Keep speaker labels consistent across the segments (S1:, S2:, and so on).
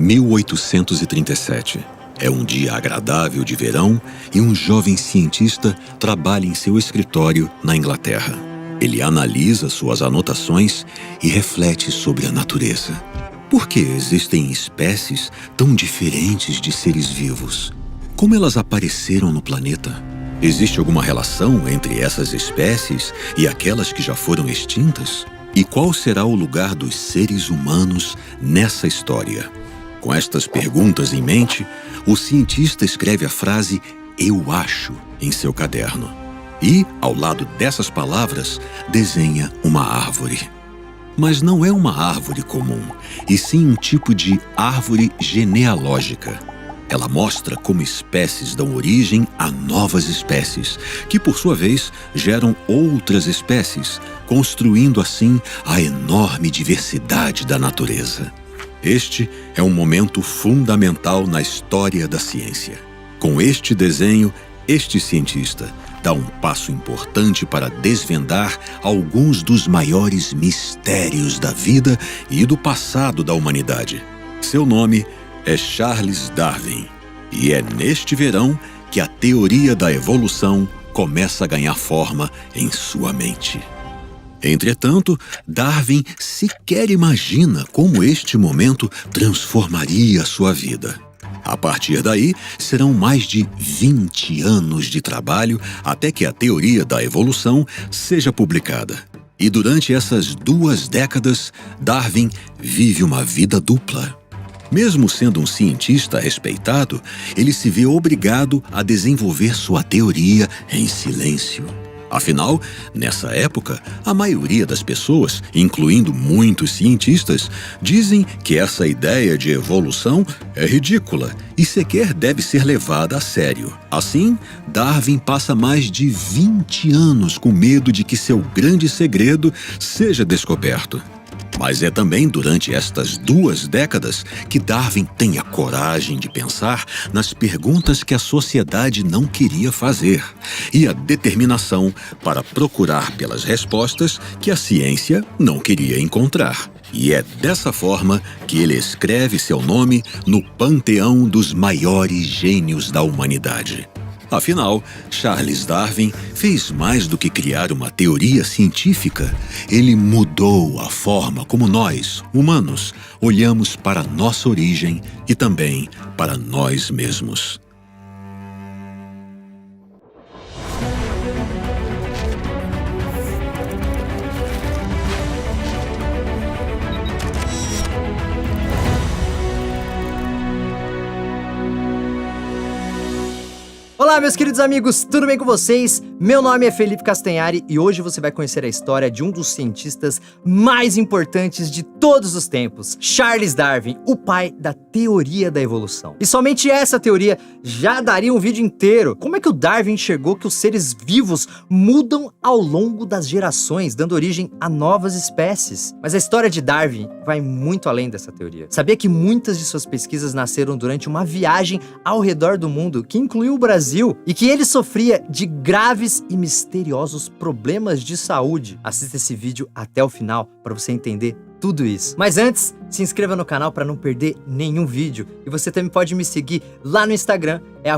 S1: 1837. É um dia agradável de verão e um jovem cientista trabalha em seu escritório na Inglaterra. Ele analisa suas anotações e reflete sobre a natureza. Por que existem espécies tão diferentes de seres vivos? Como elas apareceram no planeta? Existe alguma relação entre essas espécies e aquelas que já foram extintas? E qual será o lugar dos seres humanos nessa história? Com estas perguntas em mente, o cientista escreve a frase "eu acho" em seu caderno. E, ao lado dessas palavras, desenha uma árvore. Mas não é uma árvore comum, e sim um tipo de árvore genealógica. Ela mostra como espécies dão origem a novas espécies, que por sua vez geram outras espécies, construindo assim a enorme diversidade da natureza. Este é um momento fundamental na história da ciência. Com este desenho, este cientista dá um passo importante para desvendar alguns dos maiores mistérios da vida e do passado da humanidade. Seu nome é Charles Darwin, e é neste verão que a teoria da evolução começa a ganhar forma em sua mente. Entretanto, Darwin sequer imagina como este momento transformaria sua vida. A partir daí, serão mais de 20 anos de trabalho até que a teoria da evolução seja publicada. E durante essas 2 décadas, Darwin vive uma vida dupla. Mesmo sendo um cientista respeitado, ele se vê obrigado a desenvolver sua teoria em silêncio. Afinal, nessa época, a maioria das pessoas, incluindo muitos cientistas, dizem que essa ideia de evolução é ridícula e sequer deve ser levada a sério. Assim, Darwin passa mais de 20 anos com medo de que seu grande segredo seja descoberto. Mas é também durante estas 2 décadas que Darwin tem a coragem de pensar nas perguntas que a sociedade não queria fazer e a determinação para procurar pelas respostas que a ciência não queria encontrar. E é dessa forma que ele escreve seu nome no panteão dos maiores gênios da humanidade. Afinal, Charles Darwin fez mais do que criar uma teoria científica. Ele mudou a forma como nós, humanos, olhamos para nossa origem e também para nós mesmos.
S2: Olá, meus queridos amigos, tudo bem com vocês? Meu nome é Felipe Castanhari e hoje você vai conhecer a história de um dos cientistas mais importantes de todos os tempos, Charles Darwin, o pai da teoria da evolução. E somente essa teoria já daria um vídeo inteiro. Como é que o Darwin enxergou que os seres vivos mudam ao longo das gerações, dando origem a novas espécies? Mas a história de Darwin vai muito além dessa teoria. Sabia que muitas de suas pesquisas nasceram durante uma viagem ao redor do mundo, que incluiu o Brasil, e que ele sofria de graves e misteriosos problemas de saúde? Assista esse vídeo até o final para você entender tudo isso. Mas antes, se inscreva no canal para não perder nenhum vídeo. E você também pode me seguir lá no Instagram, é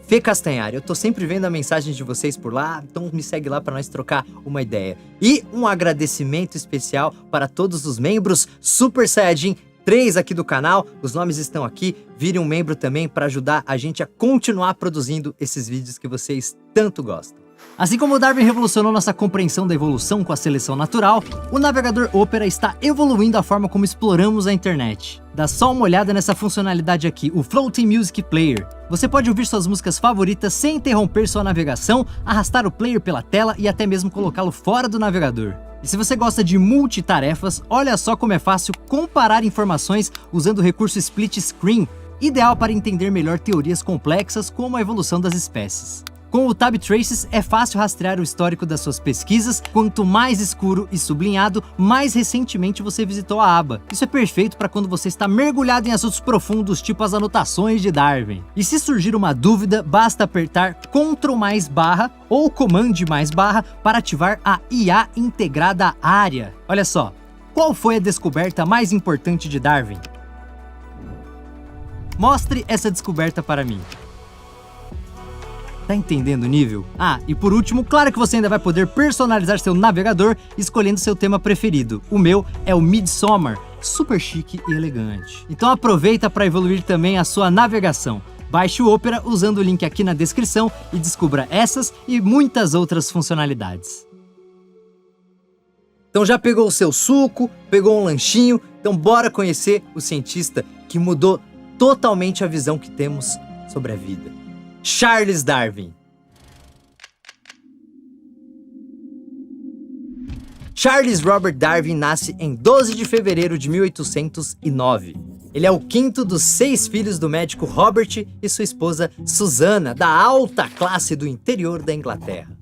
S2: @FeCastanhari. Eu tô sempre vendo a mensagem de vocês por lá, então me segue lá para nós trocar uma ideia. E um agradecimento especial para todos os membros Super Saiyajin 3 aqui do canal, os nomes estão aqui, vire um membro também para ajudar a gente a continuar produzindo esses vídeos que vocês tanto gostam. Assim como Darwin revolucionou nossa compreensão da evolução com a seleção natural, o navegador Opera está evoluindo a forma como exploramos a internet. Dá só uma olhada nessa funcionalidade aqui, o Floating Music Player. Você pode ouvir suas músicas favoritas sem interromper sua navegação, arrastar o player pela tela e até mesmo colocá-lo fora do navegador. E se você gosta de multitarefas, olha só como é fácil comparar informações usando o recurso Split Screen, ideal para entender melhor teorias complexas como a evolução das espécies. Com o Tab Traces é fácil rastrear o histórico das suas pesquisas. Quanto mais escuro e sublinhado, mais recentemente você visitou a aba. Isso é perfeito para quando você está mergulhado em assuntos profundos, tipo as anotações de Darwin. E se surgir uma dúvida, basta apertar Ctrl+/ ou Command+/ para ativar a IA integrada área. Olha só, qual foi a descoberta mais importante de Darwin? Mostre essa descoberta para mim. Tá entendendo o nível? Ah, e por último, claro que você ainda vai poder personalizar seu navegador escolhendo seu tema preferido. O meu é o Midsommar, super chique e elegante. Então aproveita para evoluir também a sua navegação. Baixe o Opera usando o link aqui na descrição e descubra essas e muitas outras funcionalidades. Então já pegou o seu suco, pegou um lanchinho, então bora conhecer o cientista que mudou totalmente a visão que temos sobre a vida. Charles Darwin. Charles Robert Darwin nasce em 12 de fevereiro de 1809. Ele é o quinto dos 6 filhos do médico Robert e sua esposa Susana, da alta classe do interior da Inglaterra.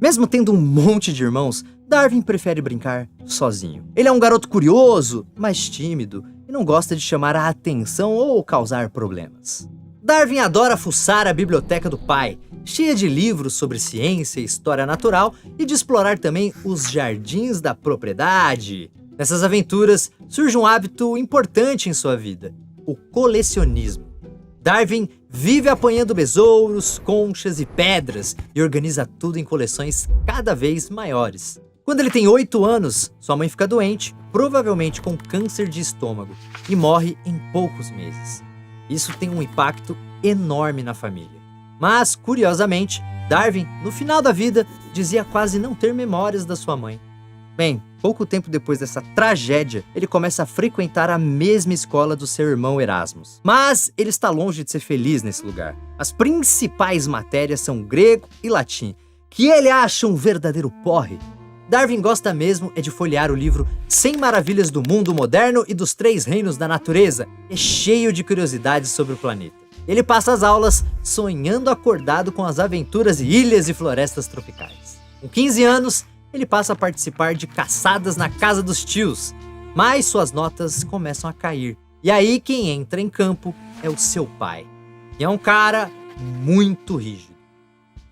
S2: Mesmo tendo um monte de irmãos, Darwin prefere brincar sozinho. Ele é um garoto curioso, mas tímido, e não gosta de chamar a atenção ou causar problemas. Darwin adora fuçar a biblioteca do pai, cheia de livros sobre ciência e história natural e de explorar também os jardins da propriedade. Nessas aventuras, surge um hábito importante em sua vida: o colecionismo. Darwin vive apanhando besouros, conchas e pedras e organiza tudo em coleções cada vez maiores. Quando ele tem 8 anos, sua mãe fica doente, provavelmente com câncer de estômago, e morre em poucos meses. Isso tem um impacto enorme na família. Mas, curiosamente, Darwin, no final da vida, dizia quase não ter memórias da sua mãe. Bem, pouco tempo depois dessa tragédia, ele começa a frequentar a mesma escola do seu irmão Erasmus. Mas ele está longe de ser feliz nesse lugar. As principais matérias são grego e latim, que ele acha um verdadeiro porre. Darwin gosta mesmo é de folhear o livro 100 Maravilhas do Mundo Moderno e dos 3 Reinos da Natureza. É cheio de curiosidades sobre o planeta. Ele passa as aulas sonhando acordado com as aventuras de ilhas e florestas tropicais. Com 15 anos, ele passa a participar de caçadas na casa dos tios, mas suas notas começam a cair. E aí quem entra em campo é o seu pai, que é um cara muito rígido.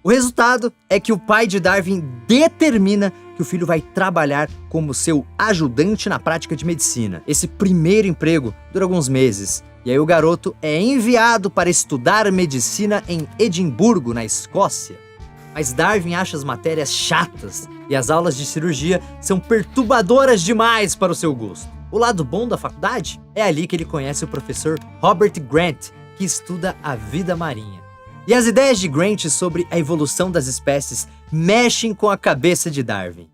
S2: O resultado é que o pai de Darwin determina que o filho vai trabalhar como seu ajudante na prática de medicina. Esse primeiro emprego dura alguns meses, e aí o garoto é enviado para estudar medicina em Edimburgo, na Escócia. Mas Darwin acha as matérias chatas e as aulas de cirurgia são perturbadoras demais para o seu gosto. O lado bom da faculdade é ali que ele conhece o professor Robert Grant, que estuda a vida marinha. E as ideias de Grant sobre a evolução das espécies mexem com a cabeça de Darwin.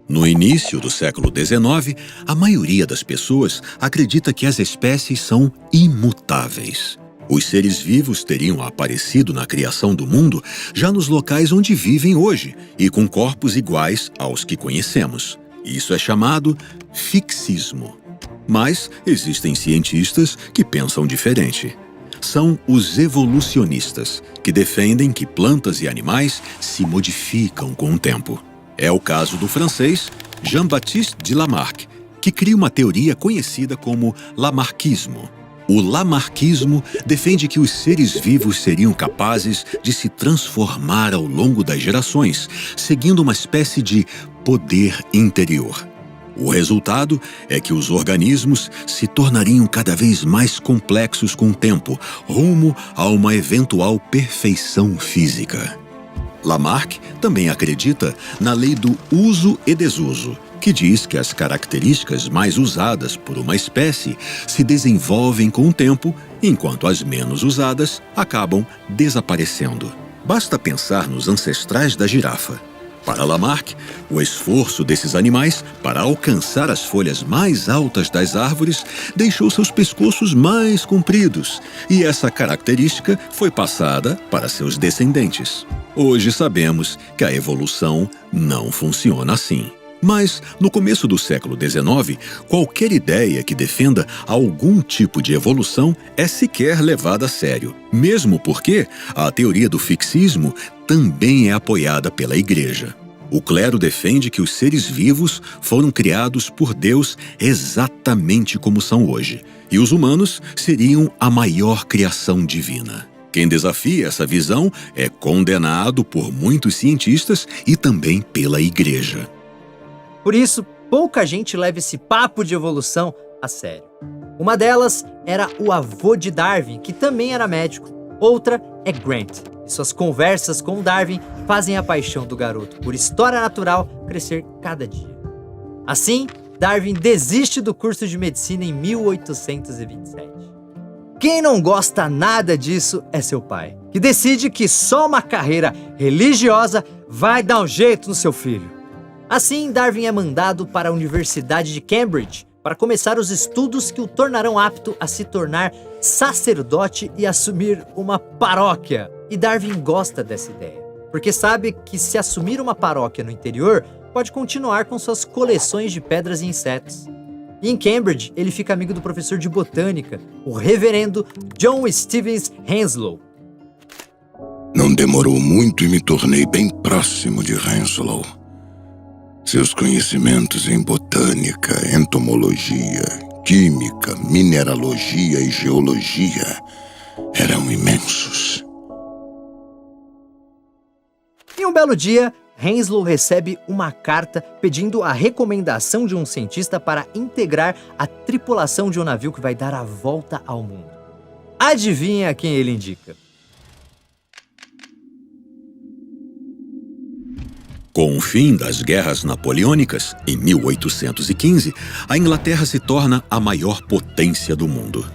S1: No início do século XIX, a maioria das pessoas acredita que as espécies são imutáveis. Os seres vivos teriam aparecido na criação do mundo já nos locais onde vivem hoje e com corpos iguais aos que conhecemos. Isso é chamado fixismo. Mas existem cientistas que pensam diferente. São os evolucionistas, que defendem que plantas e animais se modificam com o tempo. É o caso do francês Jean-Baptiste de Lamarck, que cria uma teoria conhecida como Lamarckismo. O Lamarckismo defende que os seres vivos seriam capazes de se transformar ao longo das gerações, seguindo uma espécie de poder interior. O resultado é que os organismos se tornariam cada vez mais complexos com o tempo, rumo a uma eventual perfeição física. Lamarck também acredita na lei do uso e desuso, que diz que as características mais usadas por uma espécie se desenvolvem com o tempo, enquanto as menos usadas acabam desaparecendo. Basta pensar nos ancestrais da girafa. Para Lamarck, o esforço desses animais para alcançar as folhas mais altas das árvores deixou seus pescoços mais compridos, e essa característica foi passada para seus descendentes. Hoje sabemos que a evolução não funciona assim. Mas, no começo do século XIX, qualquer ideia que defenda algum tipo de evolução é sequer levada a sério, mesmo porque a teoria do fixismo também é apoiada pela Igreja. O clero defende que os seres vivos foram criados por Deus exatamente como são hoje, e os humanos seriam a maior criação divina. Quem desafia essa visão é condenado por muitos cientistas e também pela Igreja.
S2: Por isso, pouca gente leva esse papo de evolução a sério. Uma delas era o avô de Darwin, que também era médico. Outra é Grant. E suas conversas com Darwin fazem a paixão do garoto por história natural crescer cada dia. Assim, Darwin desiste do curso de medicina em 1827. Quem não gosta nada disso é seu pai, que decide que só uma carreira religiosa vai dar um jeito no seu filho. Assim, Darwin é mandado para a Universidade de Cambridge para começar os estudos que o tornarão apto a se tornar sacerdote e assumir uma paróquia. E Darwin gosta dessa ideia, porque sabe que se assumir uma paróquia no interior, pode continuar com suas coleções de pedras e insetos. E em Cambridge, ele fica amigo do professor de botânica, o reverendo John Stevens Henslow.
S3: Não demorou muito e me tornei bem próximo de Henslow. Seus conhecimentos em botânica, entomologia, química, mineralogia e geologia eram imensos.
S2: Em um belo dia, Henslow recebe uma carta pedindo a recomendação de um cientista para integrar a tripulação de um navio que vai dar a volta ao mundo. Adivinha quem ele indica?
S1: Com o fim das guerras napoleônicas, em 1815, a Inglaterra se torna a maior potência do mundo.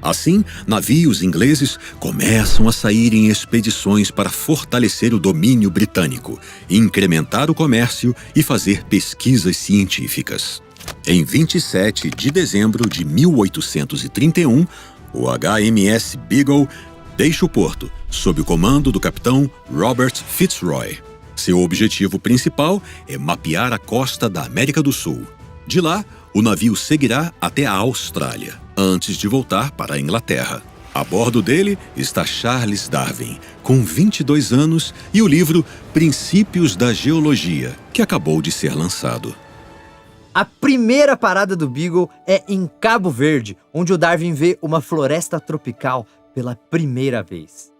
S1: Assim, navios ingleses começam a sair em expedições para fortalecer o domínio britânico, incrementar o comércio e fazer pesquisas científicas. Em 27 de dezembro de 1831, o HMS Beagle deixa o porto, sob o comando do capitão Robert Fitzroy. Seu objetivo principal é mapear a costa da América do Sul. De lá, o navio seguirá até a Austrália, antes de voltar para a Inglaterra. A bordo dele está Charles Darwin, com 22 anos, e o livro Princípios da Geologia, que acabou de ser lançado.
S2: A primeira parada do Beagle é em Cabo Verde, onde o Darwin vê uma floresta tropical pela primeira vez.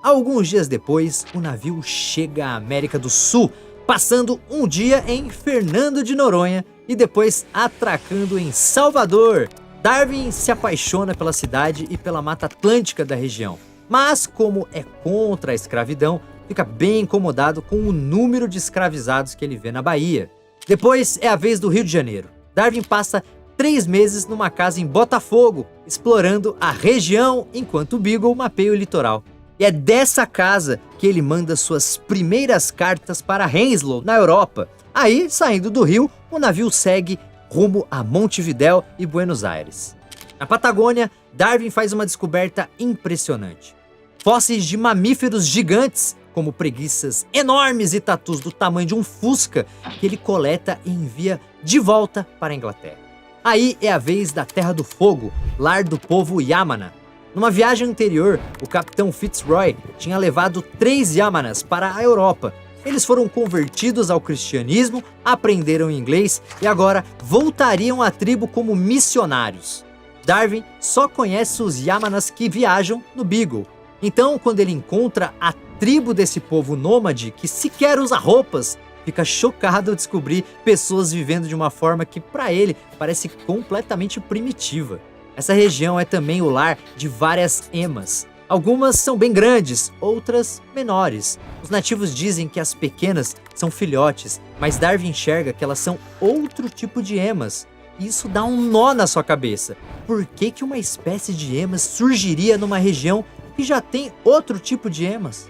S2: Alguns dias depois, o navio chega à América do Sul, passando um dia em Fernando de Noronha e depois atracando em Salvador. Darwin se apaixona pela cidade e pela Mata Atlântica da região, mas como é contra a escravidão, fica bem incomodado com o número de escravizados que ele vê na Bahia. Depois é a vez do Rio de Janeiro. Darwin passa 3 meses numa casa em Botafogo, explorando a região enquanto o Beagle mapeia o litoral. E é dessa casa que ele manda suas primeiras cartas para Henslow, na Europa. Aí, saindo do Rio, o navio segue rumo a Montevidéu e Buenos Aires. Na Patagônia, Darwin faz uma descoberta impressionante. Fósseis de mamíferos gigantes, como preguiças enormes e tatus do tamanho de um fusca, que ele coleta e envia de volta para a Inglaterra. Aí é a vez da Terra do Fogo, lar do povo Yamana. Numa viagem anterior, o capitão Fitzroy tinha levado 3 Yamanas para a Europa. Eles foram convertidos ao cristianismo, aprenderam inglês e agora voltariam à tribo como missionários. Darwin só conhece os Yamanas que viajam no Beagle. Então, quando ele encontra a tribo desse povo nômade que sequer usa roupas, fica chocado ao descobrir pessoas vivendo de uma forma que, para ele, parece completamente primitiva. Essa região é também o lar de várias emas. Algumas são bem grandes, outras menores. Os nativos dizem que as pequenas são filhotes, mas Darwin enxerga que elas são outro tipo de emas. E isso dá um nó na sua cabeça. Por que que uma espécie de emas surgiria numa região que já tem outro tipo de emas?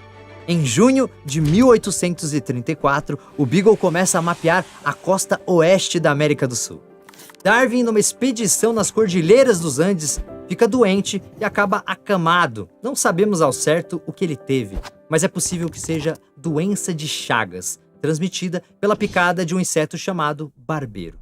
S2: Em junho de 1834, o Beagle começa a mapear a costa oeste da América do Sul. Darwin, numa expedição nas Cordilheiras dos Andes, fica doente e acaba acamado. Não sabemos ao certo o que ele teve, mas é possível que seja doença de Chagas, transmitida pela picada de um inseto chamado barbeiro.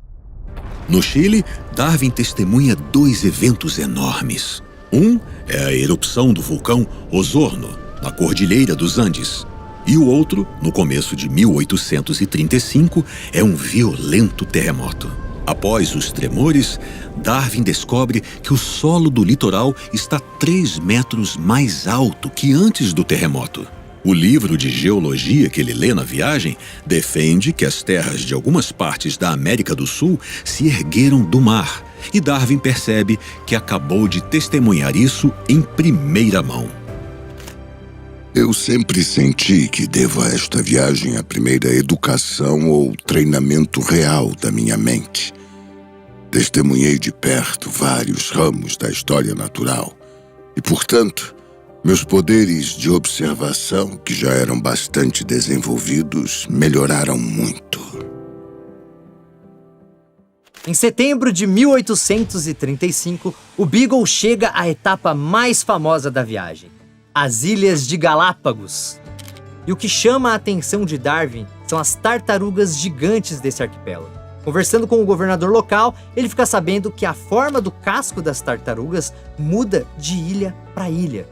S1: No Chile, Darwin testemunha 2 eventos enormes. Um é a erupção do vulcão Osorno, na Cordilheira dos Andes. E o outro, no começo de 1835, é um violento terremoto. Após os tremores, Darwin descobre que o solo do litoral está 3 metros mais alto que antes do terremoto. O livro de geologia que ele lê na viagem defende que as terras de algumas partes da América do Sul se ergueram do mar, e Darwin percebe que acabou de testemunhar isso em primeira mão.
S3: Eu sempre senti que devo a esta viagem a primeira educação ou treinamento real da minha mente. Testemunhei de perto vários ramos da história natural e, portanto, meus poderes de observação, que já eram bastante desenvolvidos, melhoraram muito.
S2: Em setembro de 1835, o Beagle chega à etapa mais famosa da viagem, as Ilhas de Galápagos. E o que chama a atenção de Darwin são as tartarugas gigantes desse arquipélago. Conversando com o governador local, ele fica sabendo que a forma do casco das tartarugas muda de ilha para ilha.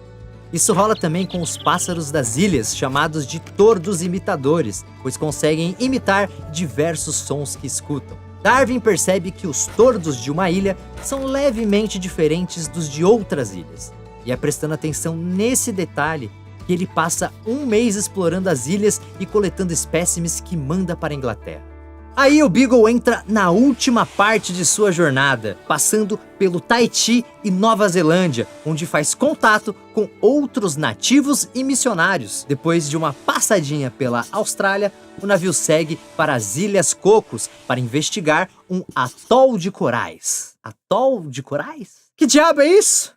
S2: Isso rola também com os pássaros das ilhas, chamados de tordos imitadores, pois conseguem imitar diversos sons que escutam. Darwin percebe que os tordos de uma ilha são levemente diferentes dos de outras ilhas. E é prestando atenção nesse detalhe que ele passa um mês explorando as ilhas e coletando espécimes que manda para a Inglaterra. Aí o Beagle entra na última parte de sua jornada, passando pelo Tahiti e Nova Zelândia, onde faz contato com outros nativos e missionários. Depois de uma passadinha pela Austrália, o navio segue para as Ilhas Cocos para investigar um atol de corais. Atol de corais? Que diabo é isso?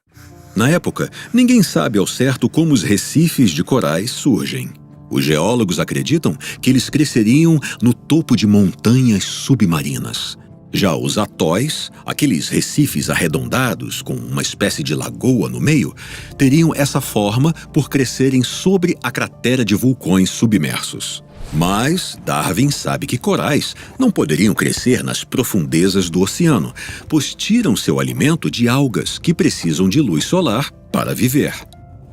S1: Na época, ninguém sabe ao certo como os recifes de corais surgem. Os geólogos acreditam que eles cresceriam no topo de montanhas submarinas. Já os atóis, aqueles recifes arredondados com uma espécie de lagoa no meio, teriam essa forma por crescerem sobre a cratera de vulcões submersos. Mas Darwin sabe que corais não poderiam crescer nas profundezas do oceano, pois tiram seu alimento de algas que precisam de luz solar para viver.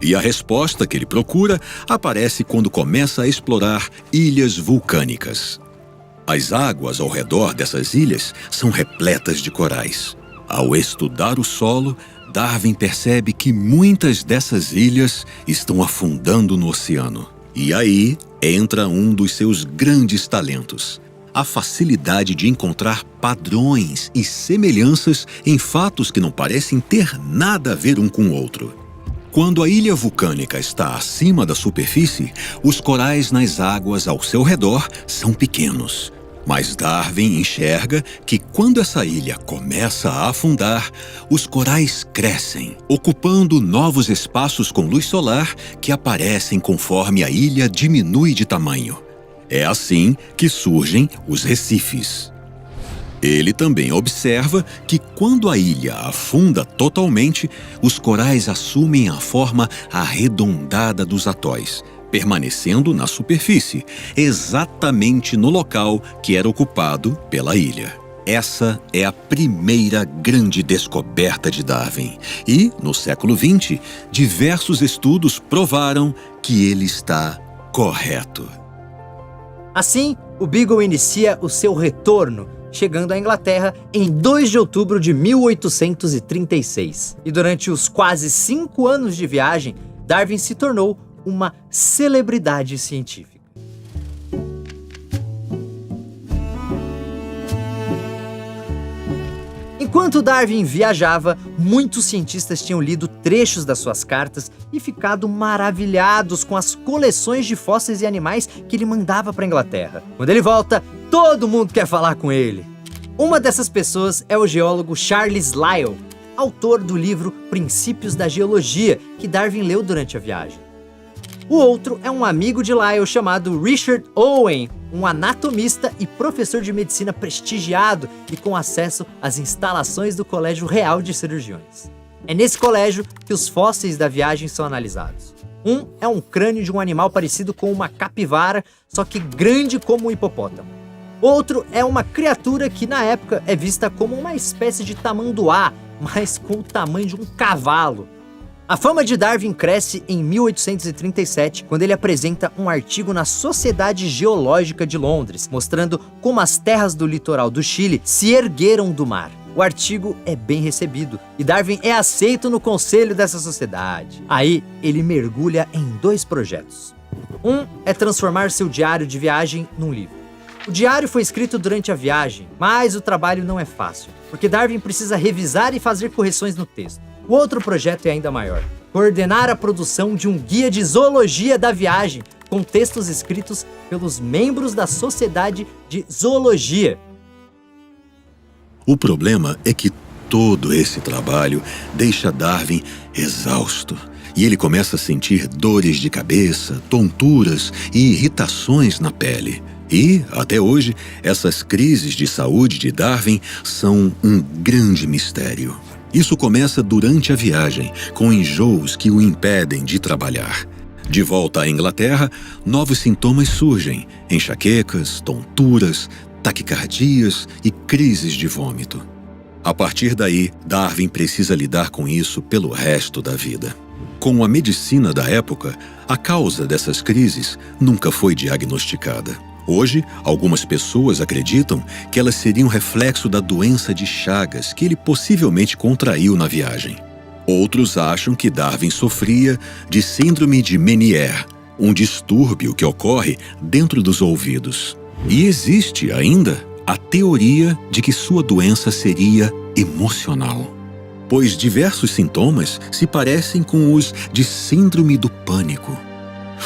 S1: E a resposta que ele procura aparece quando começa a explorar ilhas vulcânicas. As águas ao redor dessas ilhas são repletas de corais. Ao estudar o solo, Darwin percebe que muitas dessas ilhas estão afundando no oceano. E aí entra um dos seus grandes talentos: a facilidade de encontrar padrões e semelhanças em fatos que não parecem ter nada a ver um com o outro. Quando a ilha vulcânica está acima da superfície, os corais nas águas ao seu redor são pequenos. Mas Darwin enxerga que quando essa ilha começa a afundar, os corais crescem, ocupando novos espaços com luz solar que aparecem conforme a ilha diminui de tamanho. É assim que surgem os recifes. Ele também observa que quando a ilha afunda totalmente, os corais assumem a forma arredondada dos atóis, permanecendo na superfície, exatamente no local que era ocupado pela ilha. Essa é a primeira grande descoberta de Darwin. E, no século XX, diversos estudos provaram que ele está correto.
S2: Assim, o Beagle inicia o seu retorno, chegando à Inglaterra em 2 de outubro de 1836. E durante os quase 5 anos de viagem, Darwin se tornou uma celebridade científica. Enquanto Darwin viajava, muitos cientistas tinham lido trechos das suas cartas e ficado maravilhados com as coleções de fósseis e animais que ele mandava para a Inglaterra. Quando ele volta, todo mundo quer falar com ele. Uma dessas pessoas é o geólogo Charles Lyell, autor do livro Princípios da Geologia, que Darwin leu durante a viagem. O outro é um amigo de Lyell chamado Richard Owen, um anatomista e professor de medicina prestigiado e com acesso às instalações do Colégio Real de Cirurgiões. É nesse colégio que os fósseis da viagem são analisados. Um é um crânio de um animal parecido com uma capivara, só que grande como um hipopótamo. Outro é uma criatura que na época é vista como uma espécie de tamanduá, mas com o tamanho de um cavalo. A fama de Darwin cresce em 1837, quando ele apresenta um artigo na Sociedade Geológica de Londres, mostrando como as terras do litoral do Chile se ergueram do mar. O artigo é bem recebido e Darwin é aceito no conselho dessa sociedade. Aí ele mergulha em 2 projetos. Um é transformar seu diário de viagem num livro. O diário foi escrito durante a viagem, mas o trabalho não é fácil, porque Darwin precisa revisar e fazer correções no texto. O outro projeto é ainda maior: coordenar a produção de um guia de zoologia da viagem, com textos escritos pelos membros da Sociedade de Zoologia.
S1: O problema é que todo esse trabalho deixa Darwin exausto. E ele começa a sentir dores de cabeça, tonturas e irritações na pele. E, até hoje, essas crises de saúde de Darwin são um grande mistério. Isso começa durante a viagem, com enjoos que o impedem de trabalhar. De volta à Inglaterra, novos sintomas surgem: enxaquecas, tonturas, taquicardias e crises de vômito. A partir daí, Darwin precisa lidar com isso pelo resto da vida. Com a medicina da época, a causa dessas crises nunca foi diagnosticada. Hoje, algumas pessoas acreditam que elas seriam reflexo da doença de Chagas que ele possivelmente contraiu na viagem. Outros acham que Darwin sofria de síndrome de Meniere, um distúrbio que ocorre dentro dos ouvidos. E existe ainda a teoria de que sua doença seria emocional, pois diversos sintomas se parecem com os de síndrome do pânico.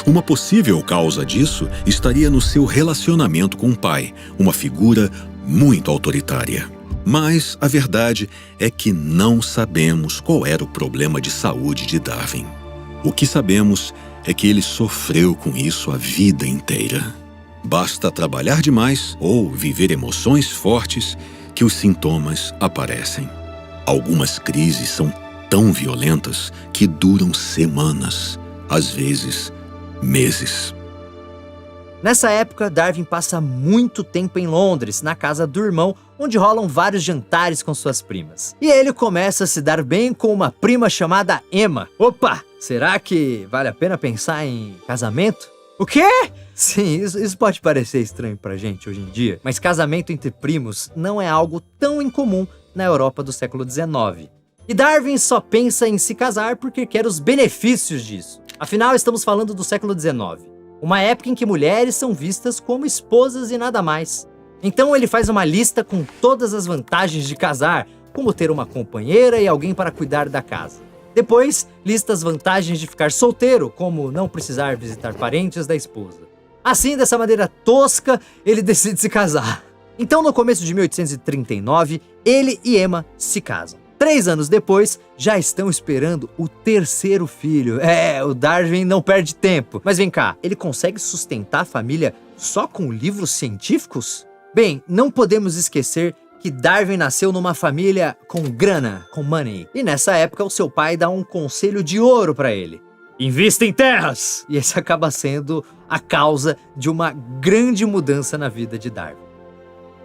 S1: Uma possível causa disso estaria no seu relacionamento com o pai, uma figura muito autoritária. Mas a verdade é que não sabemos qual era o problema de saúde de Darwin. O que sabemos é que ele sofreu com isso a vida inteira. Basta trabalhar demais ou viver emoções fortes que os sintomas aparecem. Algumas crises são tão violentas que duram semanas, às vezes meses.
S2: Nessa época, Darwin passa muito tempo em Londres, na casa do irmão, onde rolam vários jantares com suas primas. E ele começa a se dar bem com uma prima chamada Emma. Opa, será que vale a pena pensar em casamento? O quê? Sim, isso pode parecer estranho pra gente hoje em dia, mas casamento entre primos não é algo tão incomum na Europa do século XIX. E Darwin só pensa em se casar porque quer os benefícios disso. Afinal, estamos falando do século XIX, uma época em que mulheres são vistas como esposas e nada mais. Então ele faz uma lista com todas as vantagens de casar, como ter uma companheira e alguém para cuidar da casa. Depois, lista as vantagens de ficar solteiro, como não precisar visitar parentes da esposa. Assim, dessa maneira tosca, ele decide se casar. Então, no começo de 1839, ele e Emma se casam. 3 anos depois, já estão esperando o terceiro filho. O Darwin não perde tempo. Mas vem cá, ele consegue sustentar a família só com livros científicos? Bem, não podemos esquecer que Darwin nasceu numa família com grana, com money. E nessa época, o seu pai dá um conselho de ouro para ele: invista em terras! E esse acaba sendo a causa de uma grande mudança na vida de Darwin.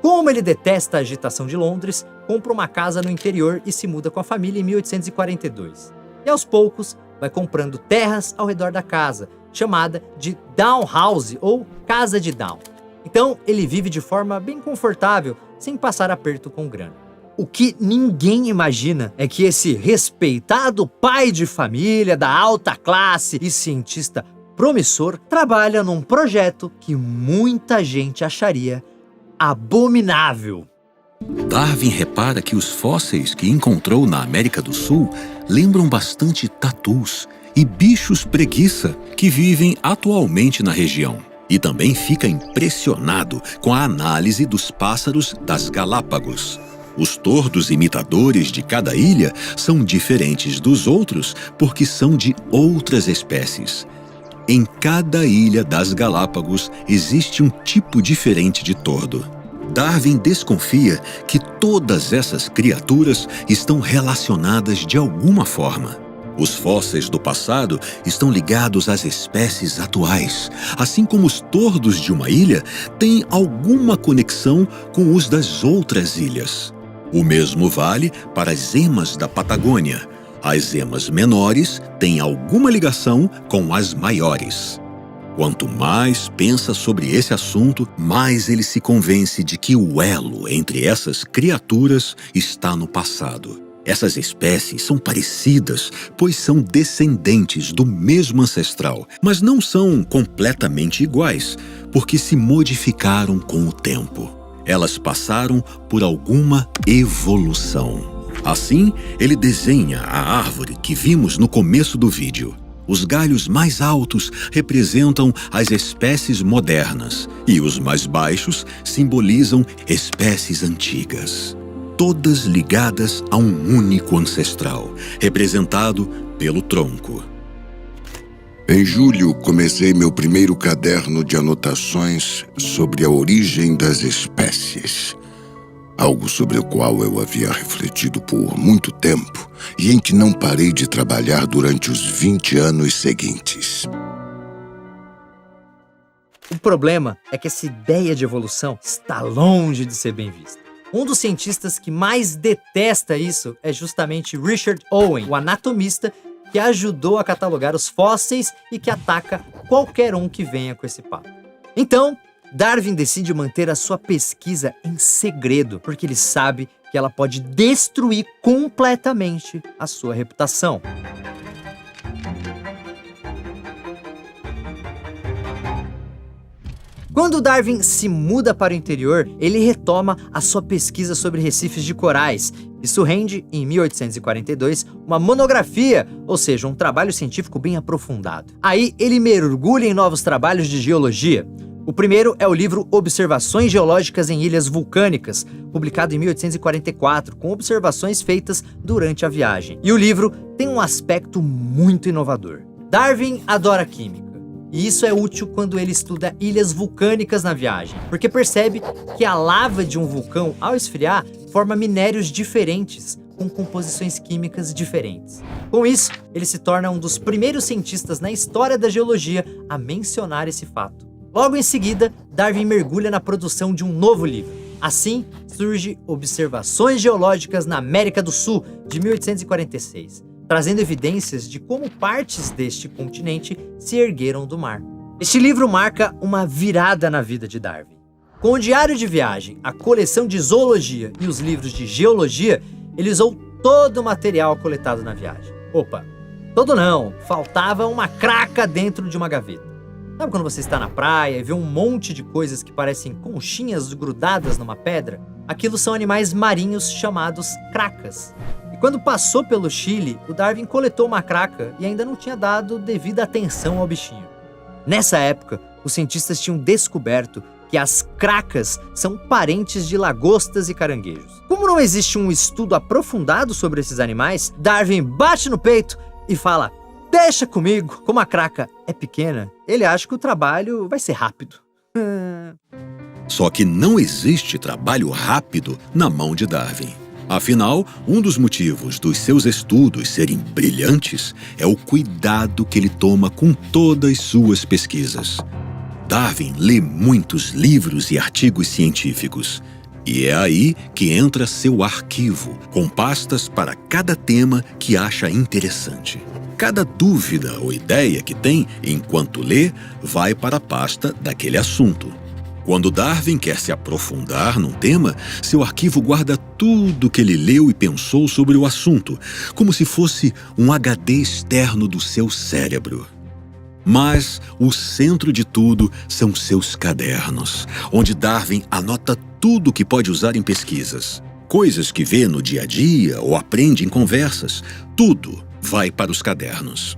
S2: Como ele detesta a agitação de Londres, compra uma casa no interior e se muda com a família em 1842. E aos poucos, vai comprando terras ao redor da casa, chamada de Down House ou Casa de Down. Então, ele vive de forma bem confortável, sem passar aperto com grana. O que ninguém imagina é que esse respeitado pai de família da alta classe e cientista promissor trabalha num projeto que muita gente acharia abominável.
S1: Darwin repara que os fósseis que encontrou na América do Sul lembram bastante tatus e bichos preguiça que vivem atualmente na região. E também fica impressionado com a análise dos pássaros das Galápagos. Os tordos imitadores de cada ilha são diferentes dos outros porque são de outras espécies. Em cada ilha das Galápagos existe um tipo diferente de tordo. Darwin desconfia que todas essas criaturas estão relacionadas de alguma forma. Os fósseis do passado estão ligados às espécies atuais, assim como os tordos de uma ilha têm alguma conexão com os das outras ilhas. O mesmo vale para as emas da Patagônia. As emas menores têm alguma ligação com as maiores. Quanto mais pensa sobre esse assunto, mais ele se convence de que o elo entre essas criaturas está no passado. Essas espécies são parecidas, pois são descendentes do mesmo ancestral, mas não são completamente iguais, porque se modificaram com o tempo. Elas passaram por alguma evolução. Assim, ele desenha a árvore que vimos no começo do vídeo. Os galhos mais altos representam as espécies modernas e os mais baixos simbolizam espécies antigas, todas ligadas a um único ancestral, representado pelo tronco.
S3: Em julho, comecei meu primeiro caderno de anotações sobre a origem das espécies. Algo sobre o qual eu havia refletido por muito tempo e em que não parei de trabalhar durante os 20 anos seguintes.
S2: O problema é que essa ideia de evolução está longe de ser bem vista. Um dos cientistas que mais detesta isso é justamente Richard Owen, o anatomista que ajudou a catalogar os fósseis e que ataca qualquer um que venha com esse papo. Então, Darwin decide manter a sua pesquisa em segredo, porque ele sabe que ela pode destruir completamente a sua reputação. Quando Darwin se muda para o interior, ele retoma a sua pesquisa sobre recifes de corais. Isso rende, em 1842, uma monografia, ou seja, um trabalho científico bem aprofundado. Aí ele mergulha em novos trabalhos de geologia. O primeiro é o livro Observações Geológicas em Ilhas Vulcânicas, publicado em 1844, com observações feitas durante a viagem. E o livro tem um aspecto muito inovador. Darwin adora química, e isso é útil quando ele estuda ilhas vulcânicas na viagem, porque percebe que a lava de um vulcão, ao esfriar, forma minérios diferentes, com composições químicas diferentes. Com isso, ele se torna um dos primeiros cientistas na história da geologia a mencionar esse fato. Logo em seguida, Darwin mergulha na produção de um novo livro. Assim, surge Observações Geológicas na América do Sul, de 1846, trazendo evidências de como partes deste continente se ergueram do mar. Este livro marca uma virada na vida de Darwin. Com o diário de viagem, a coleção de zoologia e os livros de geologia, ele usou todo o material coletado na viagem. Opa, todo não, faltava uma craca dentro de uma gaveta. Sabe quando você está na praia e vê um monte de coisas que parecem conchinhas grudadas numa pedra? Aquilo são animais marinhos chamados cracas. E quando passou pelo Chile, o Darwin coletou uma craca e ainda não tinha dado devida atenção ao bichinho. Nessa época, os cientistas tinham descoberto que as cracas são parentes de lagostas e caranguejos. Como não existe um estudo aprofundado sobre esses animais, Darwin bate no peito e fala: "Deixa comigo." Como a craca é pequena, ele acha que o trabalho vai ser rápido.
S1: Só que não existe trabalho rápido na mão de Darwin. Afinal, um dos motivos dos seus estudos serem brilhantes é o cuidado que ele toma com todas suas pesquisas. Darwin lê muitos livros e artigos científicos. E é aí que entra seu arquivo, com pastas para cada tema que acha interessante. Cada dúvida ou ideia que tem enquanto lê vai para a pasta daquele assunto. Quando Darwin quer se aprofundar num tema, seu arquivo guarda tudo que ele leu e pensou sobre o assunto, como se fosse um HD externo do seu cérebro. Mas o centro de tudo são seus cadernos, onde Darwin anota tudo que pode usar em pesquisas. Coisas que vê no dia a dia ou aprende em conversas, tudo vai para os cadernos.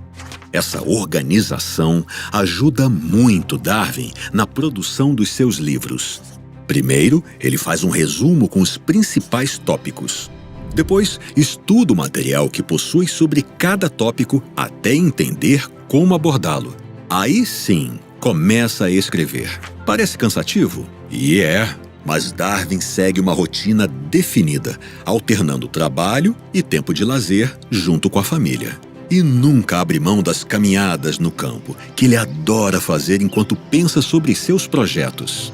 S1: Essa organização ajuda muito Darwin na produção dos seus livros. Primeiro, ele faz um resumo com os principais tópicos. Depois, estuda o material que possui sobre cada tópico até entender como abordá-lo. Aí sim, começa a escrever. Parece cansativo? E é, mas Darwin segue uma rotina definida, alternando trabalho e tempo de lazer junto com a família. E nunca abre mão das caminhadas no campo, que ele adora fazer enquanto pensa sobre seus projetos.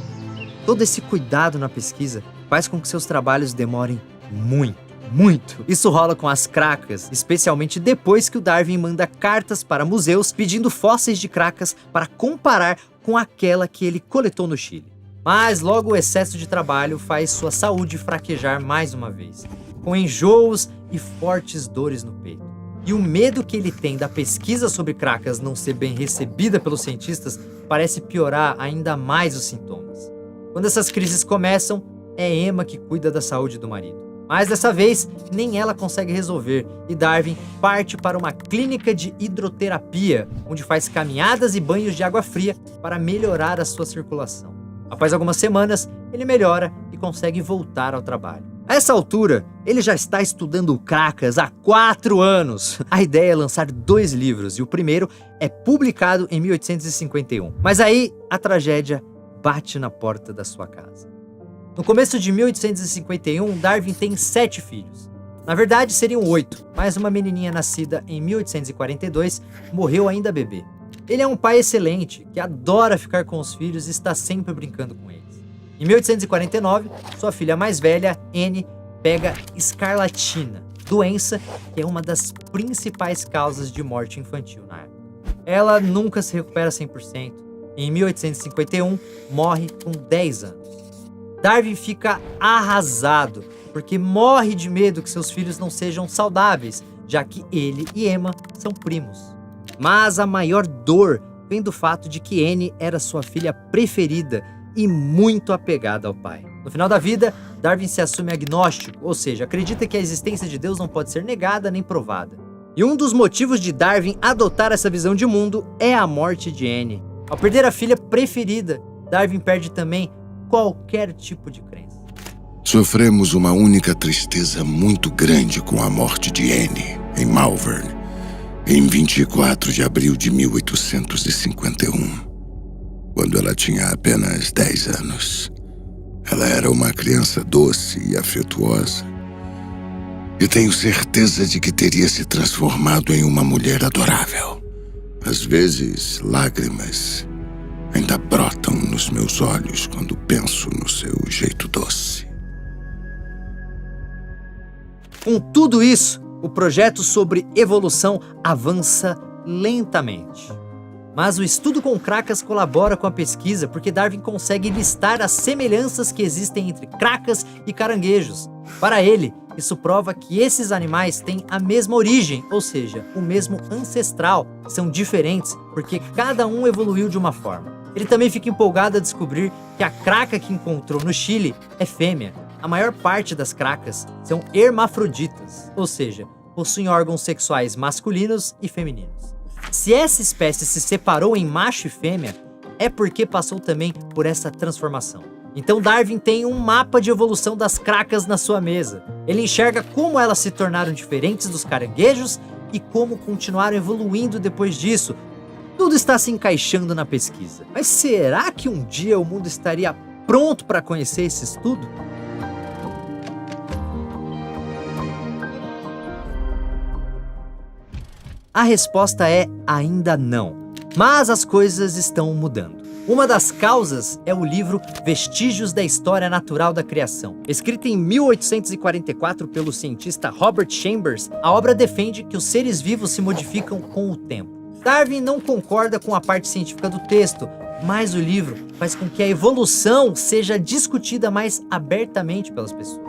S2: Todo esse cuidado na pesquisa faz com que seus trabalhos demorem muito. Isso rola com as cracas, especialmente depois que o Darwin manda cartas para museus pedindo fósseis de cracas para comparar com aquela que ele coletou no Chile. Mas logo o excesso de trabalho faz sua saúde fraquejar mais uma vez. com enjoos e fortes dores no peito. E o medo que ele tem da pesquisa sobre Cracas não ser bem recebida pelos cientistas parece piorar ainda mais os sintomas. Quando essas crises começam, é Emma que cuida da saúde do marido. Mas dessa vez, nem ela consegue resolver e Darwin parte para uma clínica de hidroterapia, onde faz caminhadas e banhos de água fria para melhorar a sua circulação. Após algumas semanas, ele melhora e consegue voltar ao trabalho. A essa altura, ele já está estudando Cracas há 4 anos. A ideia é lançar 2 livros e o primeiro é publicado em 1851. Mas aí, a tragédia bate na porta da sua casa. No começo de 1851, Darwin tem 7 filhos. Na verdade, seriam 8, mas uma menininha nascida em 1842 morreu ainda bebê. Ele é um pai excelente, que adora ficar com os filhos e está sempre brincando com eles. Em 1849, sua filha mais velha, Anne, pega escarlatina, doença que é uma das principais causas de morte infantil na época. Ela nunca se recupera 100% e em 1851 morre com 10 anos. Darwin fica arrasado, porque morre de medo que seus filhos não sejam saudáveis, já que ele e Emma são primos. Mas a maior dor vem do fato de que Anne era sua filha preferida e muito apegada ao pai. No final da vida, Darwin se assume agnóstico, ou seja, acredita que a existência de Deus não pode ser negada nem provada. E um dos motivos de Darwin adotar essa visão de mundo é a morte de Anne. Ao perder a filha preferida, Darwin perde também qualquer tipo de crença.
S3: Sofremos uma única tristeza muito grande com a morte de Anne, em Malvern, em 24 de abril de 1851, quando ela tinha apenas 10 anos. Ela era uma criança doce e afetuosa, e tenho certeza de que teria se transformado em uma mulher adorável. Às vezes, lágrimas ainda brotam nos meus olhos quando penso no seu jeito doce.
S2: Com tudo isso, o projeto sobre evolução avança lentamente. Mas o estudo com Cracas colabora com a pesquisa porque Darwin consegue listar as semelhanças que existem entre cracas e caranguejos. Para ele, isso prova que esses animais têm a mesma origem, ou seja, o mesmo ancestral. São diferentes porque cada um evoluiu de uma forma. Ele também fica empolgado a descobrir que a craca que encontrou no Chile é fêmea. A maior parte das cracas são hermafroditas, ou seja, possuem órgãos sexuais masculinos e femininos. Se essa espécie se separou em macho e fêmea, é porque passou também por essa transformação. Então Darwin tem um mapa de evolução das cracas na sua mesa. Ele enxerga como elas se tornaram diferentes dos caranguejos e como continuaram evoluindo depois disso. Tudo está se encaixando na pesquisa. Mas será que um dia o mundo estaria pronto para conhecer esse estudo? A resposta é ainda não. Mas as coisas estão mudando. Uma das causas é o livro Vestígios da História Natural da Criação. Escrita em 1844 pelo cientista Robert Chambers, a obra defende que os seres vivos se modificam com o tempo. Darwin não concorda com a parte científica do texto, mas o livro faz com que a evolução seja discutida mais abertamente pelas pessoas.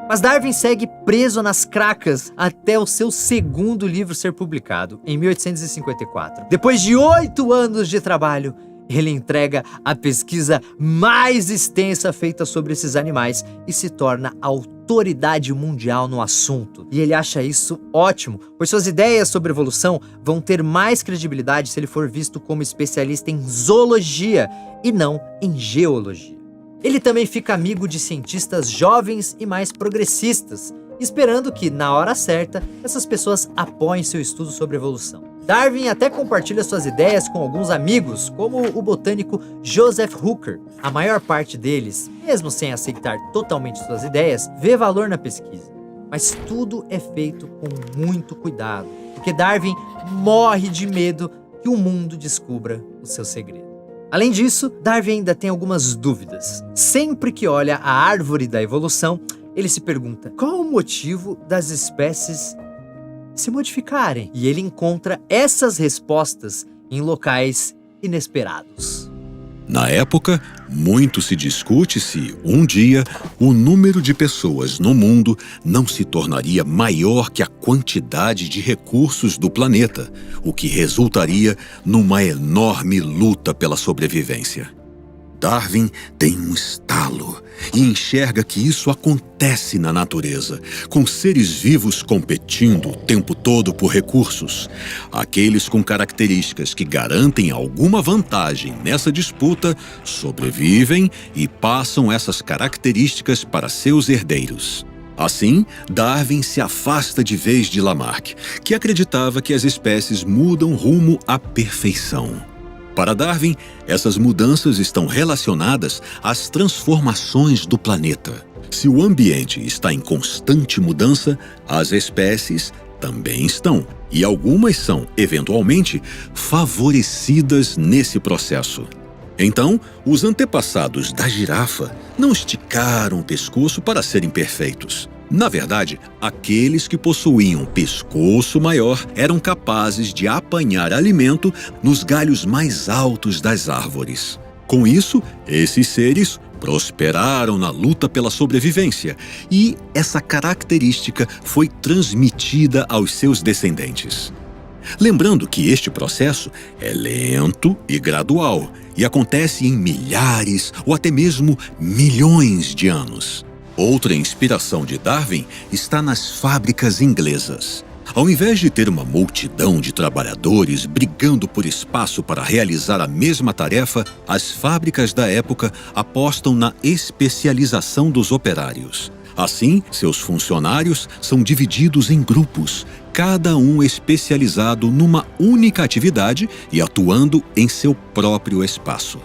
S2: Mas Darwin segue preso nas cracas até o seu segundo livro ser publicado, em 1854. Depois de 8 anos de trabalho, ele entrega a pesquisa mais extensa feita sobre esses animais e se torna a autoridade mundial no assunto. E ele acha isso ótimo, pois suas ideias sobre evolução vão ter mais credibilidade se ele for visto como especialista em zoologia e não em geologia. Ele também fica amigo de cientistas jovens e mais progressistas, esperando que, na hora certa, essas pessoas apoiem seu estudo sobre evolução. Darwin até compartilha suas ideias com alguns amigos, como o botânico Joseph Hooker. A maior parte deles, mesmo sem aceitar totalmente suas ideias, vê valor na pesquisa. Mas tudo é feito com muito cuidado, porque Darwin morre de medo que o mundo descubra o seu segredo. Além disso, Darwin ainda tem algumas dúvidas. Sempre que olha a árvore da evolução, ele se pergunta qual o motivo das espécies se modificarem. E ele encontra essas respostas em locais inesperados.
S1: Na época, muito se discute se, um dia, o número de pessoas no mundo não se tornaria maior que a quantidade de recursos do planeta, o que resultaria numa enorme luta pela sobrevivência. Darwin tem um estalo e enxerga que isso acontece na natureza, com seres vivos competindo o tempo todo por recursos. Aqueles com características que garantem alguma vantagem nessa disputa sobrevivem e passam essas características para seus herdeiros. Assim, Darwin se afasta de vez de Lamarck, que acreditava que as espécies mudam rumo à perfeição. Para Darwin, essas mudanças estão relacionadas às transformações do planeta. Se o ambiente está em constante mudança, as espécies também estão, e algumas são, eventualmente, favorecidas nesse processo. Então, os antepassados da girafa não esticaram o pescoço para serem perfeitos. Na verdade, aqueles que possuíam pescoço maior eram capazes de apanhar alimento nos galhos mais altos das árvores. Com isso, esses seres prosperaram na luta pela sobrevivência e essa característica foi transmitida aos seus descendentes. Lembrando que este processo é lento e gradual e acontece em milhares ou até mesmo milhões de anos. Outra inspiração de Darwin está nas fábricas inglesas. Ao invés de ter uma multidão de trabalhadores brigando por espaço para realizar a mesma tarefa, as fábricas da época apostam na especialização dos operários. Assim, seus funcionários são divididos em grupos, cada um especializado numa única atividade e atuando em seu próprio espaço.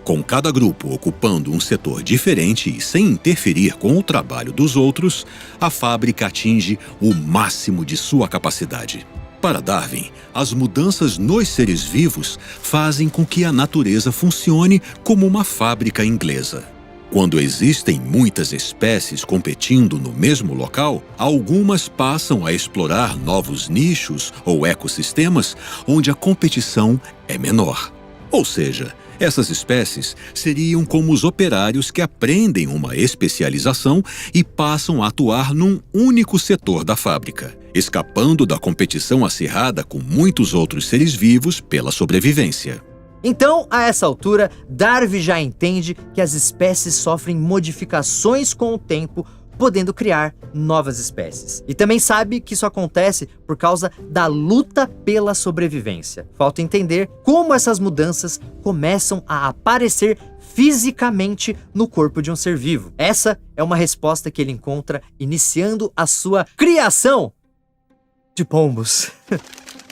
S1: Com cada grupo ocupando um setor diferente e sem interferir com o trabalho dos outros, a fábrica atinge o máximo de sua capacidade. Para Darwin, as mudanças nos seres vivos fazem com que a natureza funcione como uma fábrica inglesa. Quando existem muitas espécies competindo no mesmo local, algumas passam a explorar novos nichos ou ecossistemas onde a competição é menor. Ou seja, essas espécies seriam como os operários que aprendem uma especialização e passam a atuar num único setor da fábrica, escapando da competição acirrada com muitos outros seres vivos pela sobrevivência.
S2: Então, a essa altura, Darwin já entende que as espécies sofrem modificações com o tempo, podendo criar novas espécies. E também sabe que isso acontece por causa da luta pela sobrevivência. Falta entender como essas mudanças começam a aparecer fisicamente no corpo de um ser vivo. Essa é uma resposta que ele encontra iniciando a sua criação de pombos.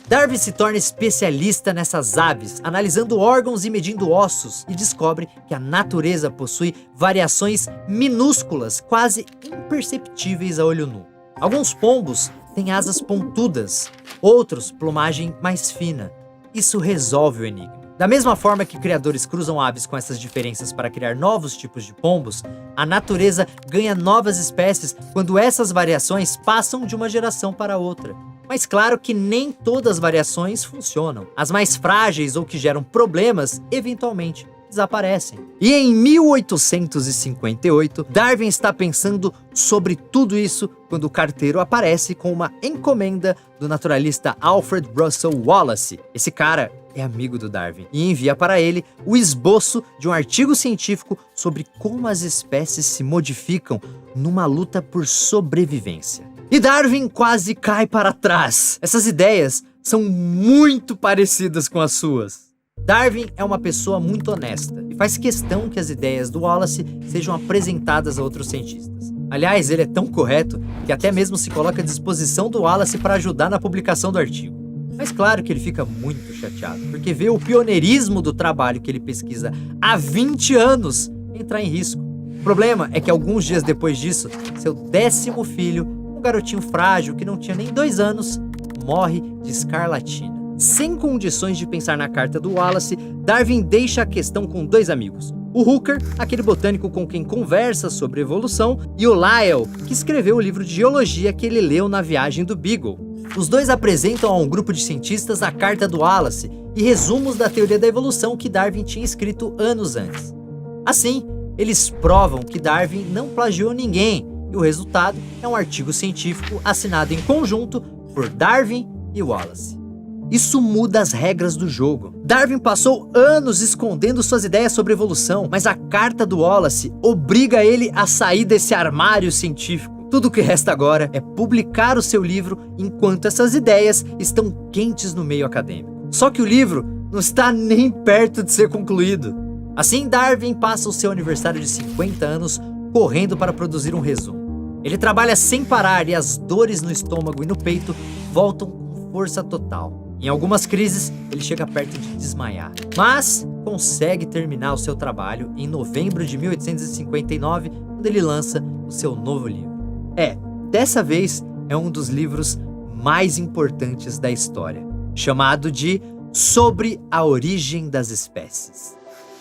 S2: Darwin se torna especialista nessas aves, analisando órgãos e medindo ossos, e descobre que a natureza possui variações minúsculas, quase imperceptíveis a olho nu. Alguns pombos têm asas pontudas, outros plumagem mais fina. Isso resolve o enigma. Da mesma forma que criadores cruzam aves com essas diferenças para criar novos tipos de pombos, a natureza ganha novas espécies quando essas variações passam de uma geração para outra. Mas claro que nem todas as variações funcionam. As mais frágeis ou que geram problemas, eventualmente, desaparecem. E em 1858, Darwin está pensando sobre tudo isso quando o carteiro aparece com uma encomenda do naturalista Alfred Russel Wallace. Esse cara é amigo do Darwin e envia para ele o esboço de um artigo científico sobre como as espécies se modificam numa luta por sobrevivência. E Darwin quase cai para trás. Essas ideias são muito parecidas com as suas. Darwin é uma pessoa muito honesta e faz questão que as ideias do Wallace sejam apresentadas a outros cientistas. Aliás, ele é tão correto que até mesmo se coloca à disposição do Wallace para ajudar na publicação do artigo. Mas claro que ele fica muito chateado, porque vê o pioneirismo do trabalho que ele pesquisa há 20 anos entrar em risco. O problema é que alguns dias depois disso, seu 10º filho, um garotinho frágil que não tinha nem 2 anos, morre de escarlatina. Sem condições de pensar na carta do Wallace, Darwin deixa a questão com 2 amigos. O Hooker, aquele botânico com quem conversa sobre evolução, e o Lyell, que escreveu o livro de geologia que ele leu na viagem do Beagle. Os dois apresentam a um grupo de cientistas a carta do Wallace e resumos da teoria da evolução que Darwin tinha escrito anos antes. Assim, eles provam que Darwin não plagiou ninguém, e o resultado é um artigo científico assinado em conjunto por Darwin e Wallace. Isso muda as regras do jogo. Darwin passou anos escondendo suas ideias sobre evolução, mas a carta do Wallace obriga ele a sair desse armário científico. Tudo o que resta agora é publicar o seu livro enquanto essas ideias estão quentes no meio acadêmico. Só que o livro não está nem perto de ser concluído. Assim, Darwin passa o seu aniversário de 50 anos correndo para produzir um resumo. Ele trabalha sem parar e as dores no estômago e no peito voltam com força total. Em algumas crises, ele chega perto de desmaiar, mas consegue terminar o seu trabalho em novembro de 1859, quando ele lança o seu novo livro. Dessa vez é um dos livros mais importantes da história, chamado de Sobre a Origem das Espécies.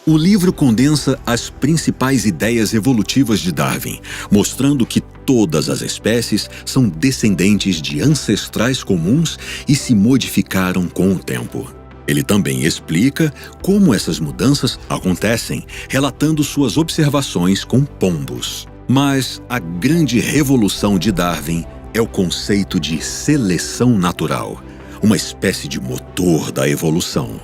S1: O livro condensa as principais ideias evolutivas de Darwin, mostrando que todas as espécies são descendentes de ancestrais comuns e se modificaram com o tempo. Ele também explica como essas mudanças acontecem, relatando suas observações com pombos. Mas a grande revolução de Darwin é o conceito de seleção natural, uma espécie de motor da evolução.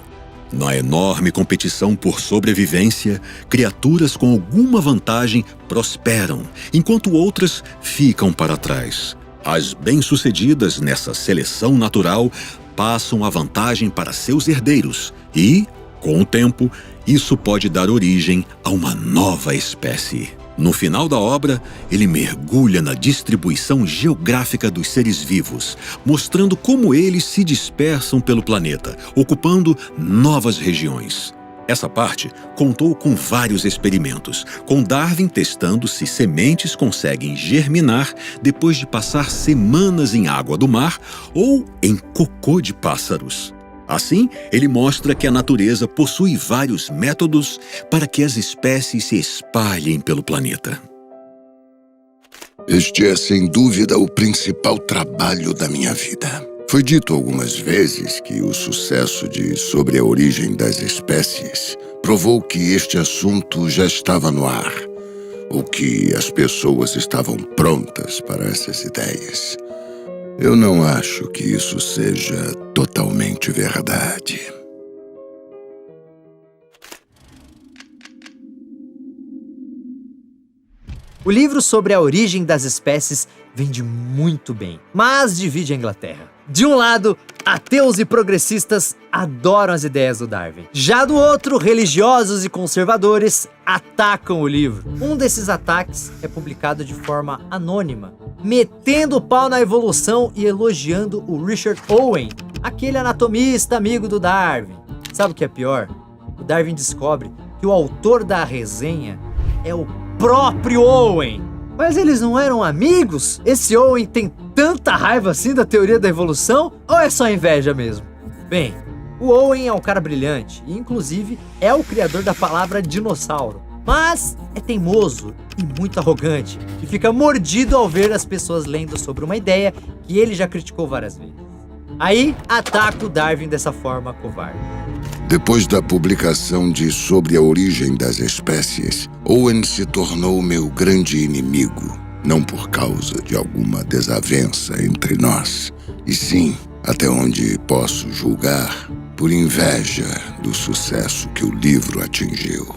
S1: Na enorme competição por sobrevivência, criaturas com alguma vantagem prosperam, enquanto outras ficam para trás. As bem-sucedidas nessa seleção natural passam a vantagem para seus herdeiros e, com o tempo, isso pode dar origem a uma nova espécie. No final da obra, ele mergulha na distribuição geográfica dos seres vivos, mostrando como eles se dispersam pelo planeta, ocupando novas regiões. Essa parte contou com vários experimentos, com Darwin testando se sementes conseguem germinar depois de passar semanas em água do mar ou em cocô de pássaros. Assim, ele mostra que a natureza possui vários métodos para que as espécies se espalhem pelo planeta.
S3: Este é, sem dúvida, o principal trabalho da minha vida. Foi dito algumas vezes que o sucesso de Sobre a Origem das Espécies provou que este assunto já estava no ar, ou que as pessoas estavam prontas para essas ideias. Eu não acho que isso seja totalmente verdade.
S2: O livro Sobre a Origem das Espécies vende muito bem, mas divide a Inglaterra. De um lado, ateus e progressistas adoram as ideias do Darwin. Já do outro, religiosos e conservadores atacam o livro. Um desses ataques é publicado de forma anônima, metendo o pau na evolução e elogiando o Richard Owen, aquele anatomista amigo do Darwin. Sabe o que é pior? O Darwin descobre que o autor da resenha é o próprio Owen. Mas eles não eram amigos? Esse Owen tem tanta raiva assim da teoria da evolução? Ou é só inveja mesmo? Bem, o Owen é um cara brilhante e inclusive é o criador da palavra dinossauro. Mas é teimoso e muito arrogante e fica mordido ao ver as pessoas lendo sobre uma ideia que ele já criticou várias vezes. Aí ataca o Darwin dessa forma covarde.
S3: Depois da publicação de Sobre a Origem das Espécies, Owen se tornou meu grande inimigo, não por causa de alguma desavença entre nós, e sim, até onde posso julgar, por inveja do sucesso que o livro atingiu.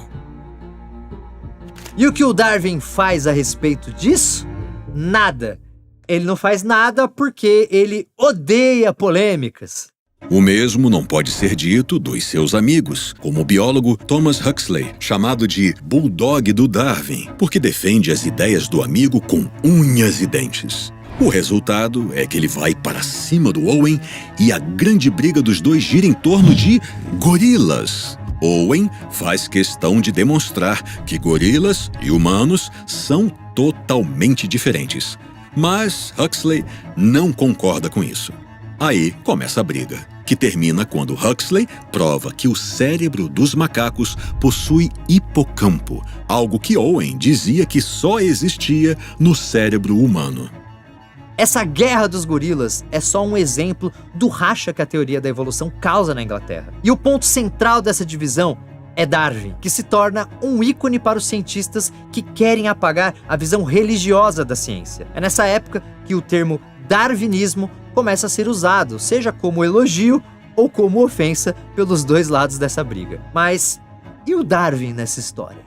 S2: E o que o Darwin faz a respeito disso? Nada. Ele não faz nada porque ele odeia polêmicas.
S1: O mesmo não pode ser dito dos seus amigos, como o biólogo Thomas Huxley, chamado de Bulldog do Darwin, porque defende as ideias do amigo com unhas e dentes. O resultado é que ele vai para cima do Owen e a grande briga dos dois gira em torno de gorilas. Owen faz questão de demonstrar que gorilas e humanos são totalmente diferentes. Mas Huxley não concorda com isso. Aí começa a briga, que termina quando Huxley prova que o cérebro dos macacos possui hipocampo, algo que Owen dizia que só existia no cérebro humano.
S2: Essa guerra dos gorilas é só um exemplo do racha que a teoria da evolução causa na Inglaterra. E o ponto central dessa divisão é Darwin, que se torna um ícone para os cientistas que querem apagar a visão religiosa da ciência. É nessa época que o termo darwinismo começa a ser usado, seja como elogio ou como ofensa pelos dois lados dessa briga. Mas e o Darwin nessa história?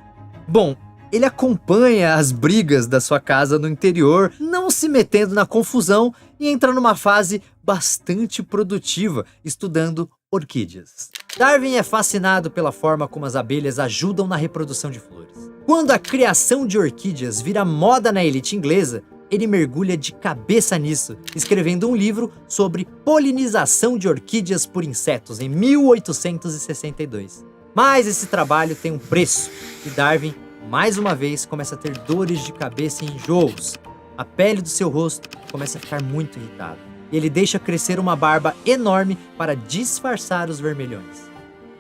S2: Bom, ele acompanha as brigas da sua casa no interior, não se metendo na confusão e entra numa fase bastante produtiva, estudando orquídeas. Darwin é fascinado pela forma como as abelhas ajudam na reprodução de flores. Quando a criação de orquídeas vira moda na elite inglesa, ele mergulha de cabeça nisso, escrevendo um livro sobre polinização de orquídeas por insetos em 1862. Mas esse trabalho tem um preço, e Darwin mais uma vez começa a ter dores de cabeça e enjoos. A pele do seu rosto começa a ficar muito irritada. E ele deixa crescer uma barba enorme para disfarçar os vermelhões.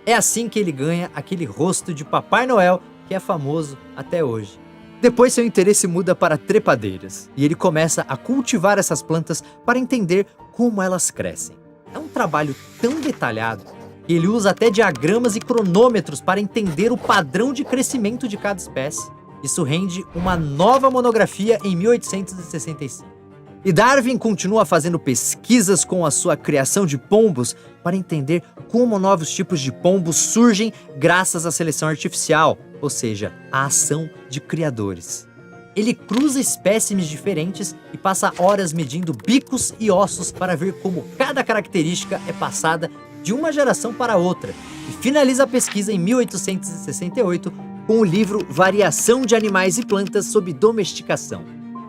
S2: É assim que ele ganha aquele rosto de Papai Noel que é famoso até hoje. Depois seu interesse muda para trepadeiras e ele começa a cultivar essas plantas para entender como elas crescem. É um trabalho tão detalhado que ele usa até diagramas e cronômetros para entender o padrão de crescimento de cada espécie. Isso rende uma nova monografia em 1865. E Darwin continua fazendo pesquisas com a sua criação de pombos para entender como novos tipos de pombos surgem graças à seleção artificial, ou seja, a ação de criadores. Ele cruza espécimes diferentes e passa horas medindo bicos e ossos para ver como cada característica é passada de uma geração para outra, e finaliza a pesquisa em 1868 com o livro Variação de Animais e Plantas sob Domesticação.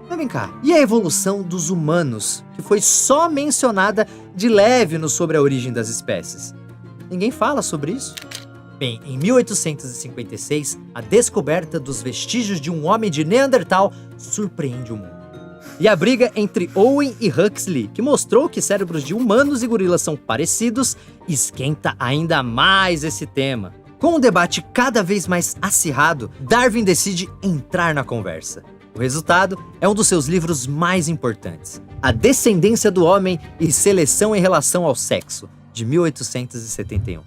S2: Mas vem cá, e a evolução dos humanos, que foi só mencionada de leve no Sobre a Origem das Espécies? Ninguém fala sobre isso? Bem, em 1856, a descoberta dos vestígios de um homem de Neandertal surpreende o mundo. E a briga entre Owen e Huxley, que mostrou que cérebros de humanos e gorilas são parecidos, esquenta ainda mais esse tema. Com um debate cada vez mais acirrado, Darwin decide entrar na conversa. O resultado é um dos seus livros mais importantes, A Descendência do Homem e Seleção em Relação ao Sexo, de 1871.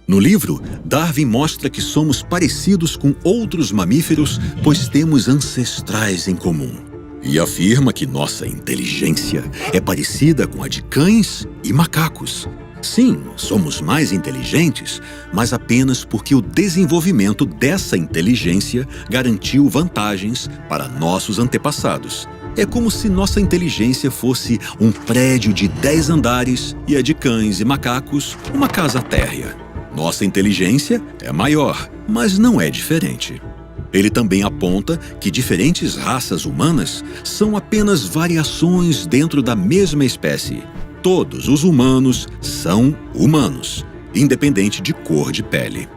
S1: No livro, Darwin mostra que somos parecidos com outros mamíferos, pois temos ancestrais em comum. E afirma que nossa inteligência é parecida com a de cães e macacos. Sim, somos mais inteligentes, mas apenas porque o desenvolvimento dessa inteligência garantiu vantagens para nossos antepassados. É como se nossa inteligência fosse um prédio de 10 andares e a de cães e macacos uma casa térrea. Nossa inteligência é maior, mas não é diferente. Ele também aponta que diferentes raças humanas são apenas variações dentro da mesma espécie. Todos os humanos são humanos, independente de cor de pele.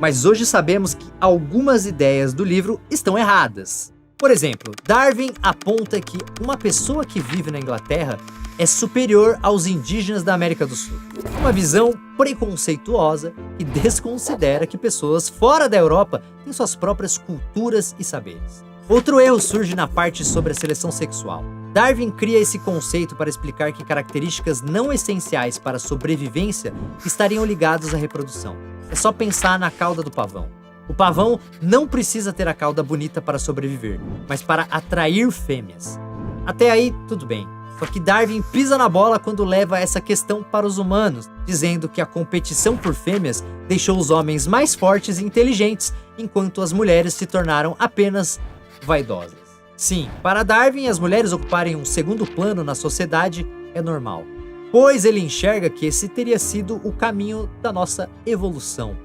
S2: Mas hoje sabemos que algumas ideias do livro estão erradas. Por exemplo, Darwin aponta que uma pessoa que vive na Inglaterra é superior aos indígenas da América do Sul. Uma visão preconceituosa que desconsidera que pessoas fora da Europa têm suas próprias culturas e saberes. Outro erro surge na parte sobre a seleção sexual. Darwin cria esse conceito para explicar que características não essenciais para a sobrevivência estariam ligadas à reprodução. É só pensar na cauda do pavão. O pavão não precisa ter a cauda bonita para sobreviver, mas para atrair fêmeas. Até aí, tudo bem. Só que Darwin pisa na bola quando leva essa questão para os humanos, dizendo que a competição por fêmeas deixou os homens mais fortes e inteligentes, enquanto as mulheres se tornaram apenas vaidosas. Sim, para Darwin, as mulheres ocuparem um segundo plano na sociedade é normal, pois ele enxerga que esse teria sido o caminho da nossa evolução.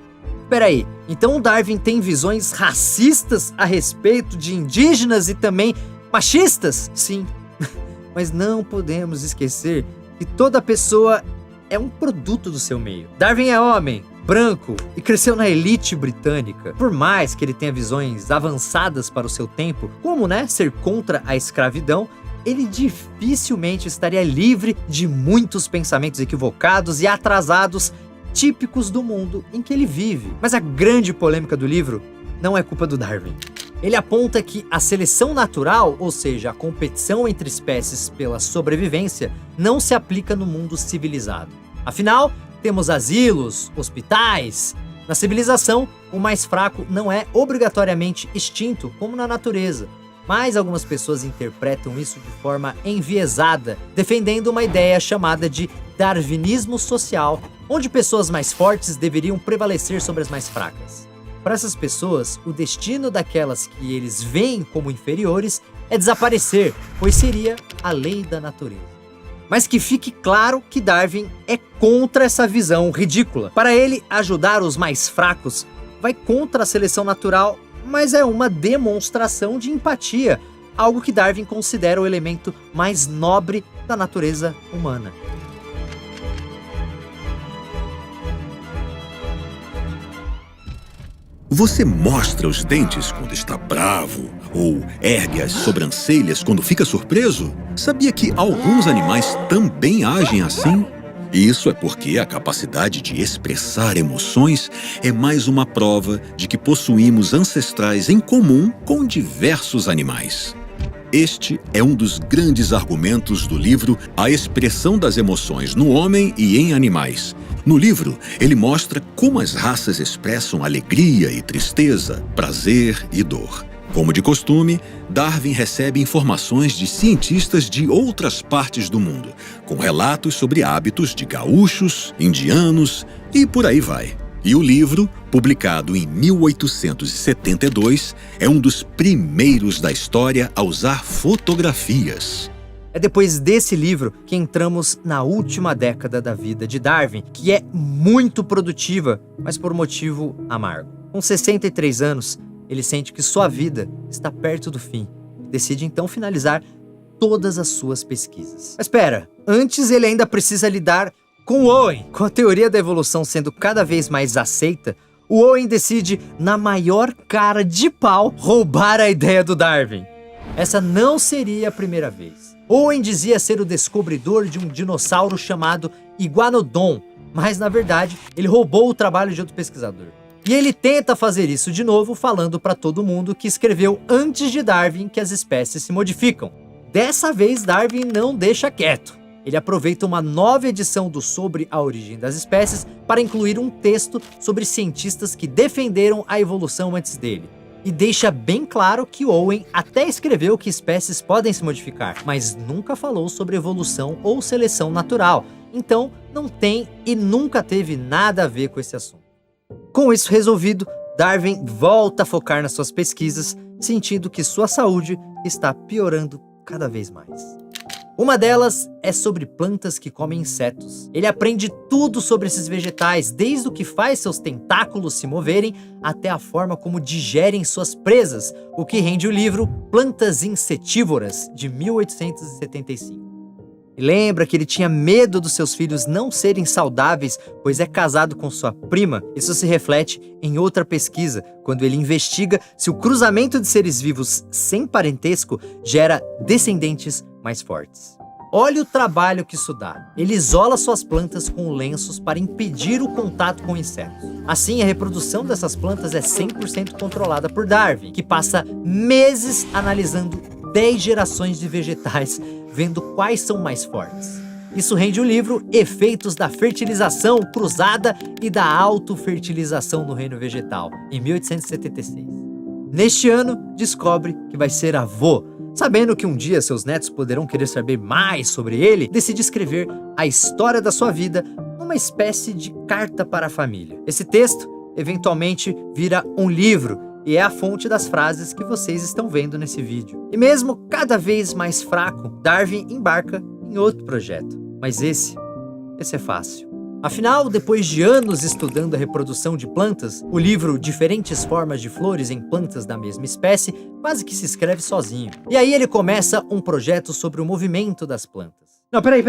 S2: Peraí, então Darwin tem visões racistas a respeito de indígenas e também machistas? Sim. Mas não podemos esquecer que toda pessoa é um produto do seu meio. Darwin é homem, branco e cresceu na elite britânica. Por mais que ele tenha visões avançadas para o seu tempo, como ser contra a escravidão, ele dificilmente estaria livre de muitos pensamentos equivocados e atrasados típicos do mundo em que ele vive. Mas a grande polêmica do livro não é culpa do Darwin. Ele aponta que a seleção natural, ou seja, a competição entre espécies pela sobrevivência, não se aplica no mundo civilizado. Afinal, temos asilos, hospitais. Na civilização, o mais fraco não é obrigatoriamente extinto, como na natureza. Mas algumas pessoas interpretam isso de forma enviesada, defendendo uma ideia chamada de darwinismo social, onde pessoas mais fortes deveriam prevalecer sobre as mais fracas. Para essas pessoas, o destino daquelas que eles veem como inferiores é desaparecer, pois seria a lei da natureza. Mas que fique claro que Darwin é contra essa visão ridícula. Para ele, ajudar os mais fracos vai contra a seleção natural, mas é uma demonstração de empatia, algo que Darwin considera o elemento mais nobre da natureza humana.
S1: Você mostra os dentes quando está bravo ou ergue as sobrancelhas quando fica surpreso? Sabia que alguns animais também agem assim? Isso é porque a capacidade de expressar emoções é mais uma prova de que possuímos ancestrais em comum com diversos animais. Este é um dos grandes argumentos do livro A Expressão das Emoções no Homem e em Animais. No livro, ele mostra como as raças expressam alegria e tristeza, prazer e dor. Como de costume, Darwin recebe informações de cientistas de outras partes do mundo, com relatos sobre hábitos de gaúchos, indianos e por aí vai. E o livro, publicado em 1872, é um dos primeiros da história a usar fotografias.
S2: É depois desse livro que entramos na última década da vida de Darwin, que é muito produtiva, mas por motivo amargo. Com 63 anos, ele sente que sua vida está perto do fim e decide então finalizar todas as suas pesquisas. Mas espera, antes ele ainda precisa lidar com Owen. Com a teoria da evolução sendo cada vez mais aceita, o Owen decide, na maior cara de pau, roubar a ideia do Darwin. Essa não seria a primeira vez. Owen dizia ser o descobridor de um dinossauro chamado Iguanodon, mas na verdade ele roubou o trabalho de outro pesquisador. E ele tenta fazer isso de novo, falando para todo mundo que escreveu antes de Darwin que as espécies se modificam. Dessa vez Darwin não deixa quieto. Ele aproveita uma nova edição do Sobre a Origem das Espécies para incluir um texto sobre cientistas que defenderam a evolução antes dele. E deixa bem claro que Owen até escreveu que espécies podem se modificar, mas nunca falou sobre evolução ou seleção natural. Então, não tem e nunca teve nada a ver com esse assunto. Com isso resolvido, Darwin volta a focar nas suas pesquisas, sentindo que sua saúde está piorando cada vez mais. Uma delas é sobre plantas que comem insetos. Ele aprende tudo sobre esses vegetais, desde o que faz seus tentáculos se moverem até a forma como digerem suas presas, o que rende o livro Plantas Insetívoras, de 1875. E lembra que ele tinha medo dos seus filhos não serem saudáveis, pois é casado com sua prima. Isso se reflete em outra pesquisa, quando ele investiga se o cruzamento de seres vivos sem parentesco gera descendentes mais fortes. Olha o trabalho que isso dá. Ele isola suas plantas com lenços para impedir o contato com insetos. Assim, a reprodução dessas plantas é 100% controlada por Darwin, que passa meses analisando 10 gerações de vegetais, vendo quais são mais fortes. Isso rende o livro Efeitos da Fertilização Cruzada e da Autofertilização no Reino Vegetal, em 1876. Neste ano, descobre que vai ser avô. Sabendo que um dia seus netos poderão querer saber mais sobre ele, decide escrever a história da sua vida numa espécie de carta para a família. Esse texto, eventualmente, vira um livro e é a fonte das frases que vocês estão vendo nesse vídeo. E mesmo cada vez mais fraco, Darwin embarca em outro projeto. Mas esse é fácil. Afinal, depois de anos estudando a reprodução de plantas, o livro Diferentes Formas de Flores em Plantas da Mesma Espécie quase que se escreve sozinho. E aí ele começa um projeto sobre o movimento das plantas. Não, peraí.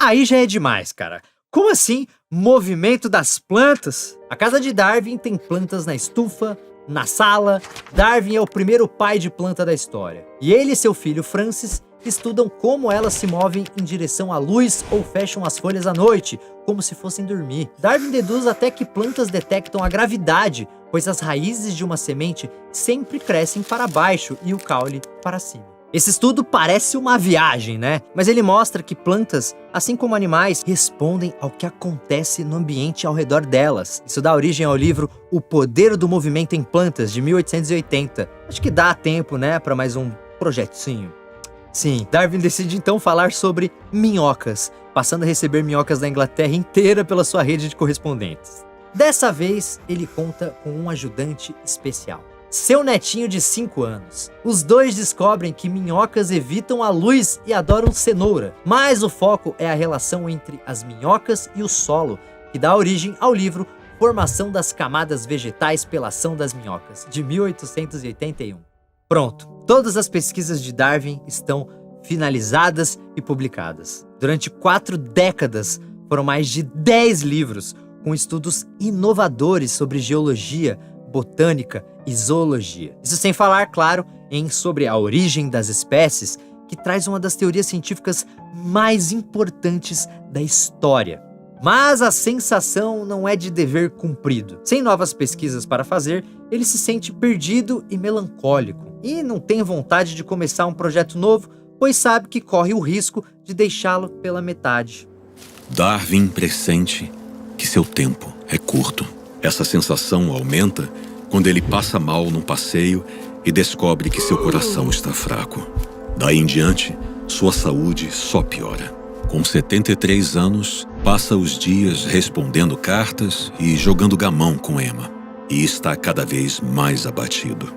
S2: Aí já é demais, cara. Como assim, movimento das plantas? A casa de Darwin tem plantas na estufa, na sala. Darwin é o primeiro pai de planta da história. E ele e seu filho Francis estudam como elas se movem em direção à luz ou fecham as folhas à noite, como se fossem dormir. Darwin deduz até que plantas detectam a gravidade, pois as raízes de uma semente sempre crescem para baixo e o caule para cima. Esse estudo parece uma viagem, né? Mas ele mostra que plantas, assim como animais, respondem ao que acontece no ambiente ao redor delas. Isso dá origem ao livro O Poder do Movimento em Plantas, de 1880. Acho que dá tempo, né, para mais um projetinho. Sim, Darwin decide então falar sobre minhocas, passando a receber minhocas da Inglaterra inteira pela sua rede de correspondentes. Dessa vez, ele conta com um ajudante especial. Seu netinho de 5 anos. Os dois descobrem que minhocas evitam a luz e adoram cenoura, mas o foco é a relação entre as minhocas e o solo, que dá origem ao livro Formação das Camadas Vegetais pela Ação das Minhocas, de 1881. Pronto, todas as pesquisas de Darwin estão finalizadas e publicadas. Durante 4 décadas, foram mais de 10 livros, com estudos inovadores sobre geologia, botânica e zoologia. Isso sem falar, claro, em Sobre a Origem das Espécies, que traz uma das teorias científicas mais importantes da história. Mas a sensação não é de dever cumprido. Sem novas pesquisas para fazer, ele se sente perdido e melancólico. E não tem vontade de começar um projeto novo, pois sabe que corre o risco de deixá-lo pela metade.
S1: Darwin pressente que seu tempo é curto. Essa sensação aumenta quando ele passa mal num passeio e descobre que seu coração está fraco. Daí em diante, sua saúde só piora. Com 73 anos, passa os dias respondendo cartas e jogando gamão com Emma. E está cada vez mais abatido.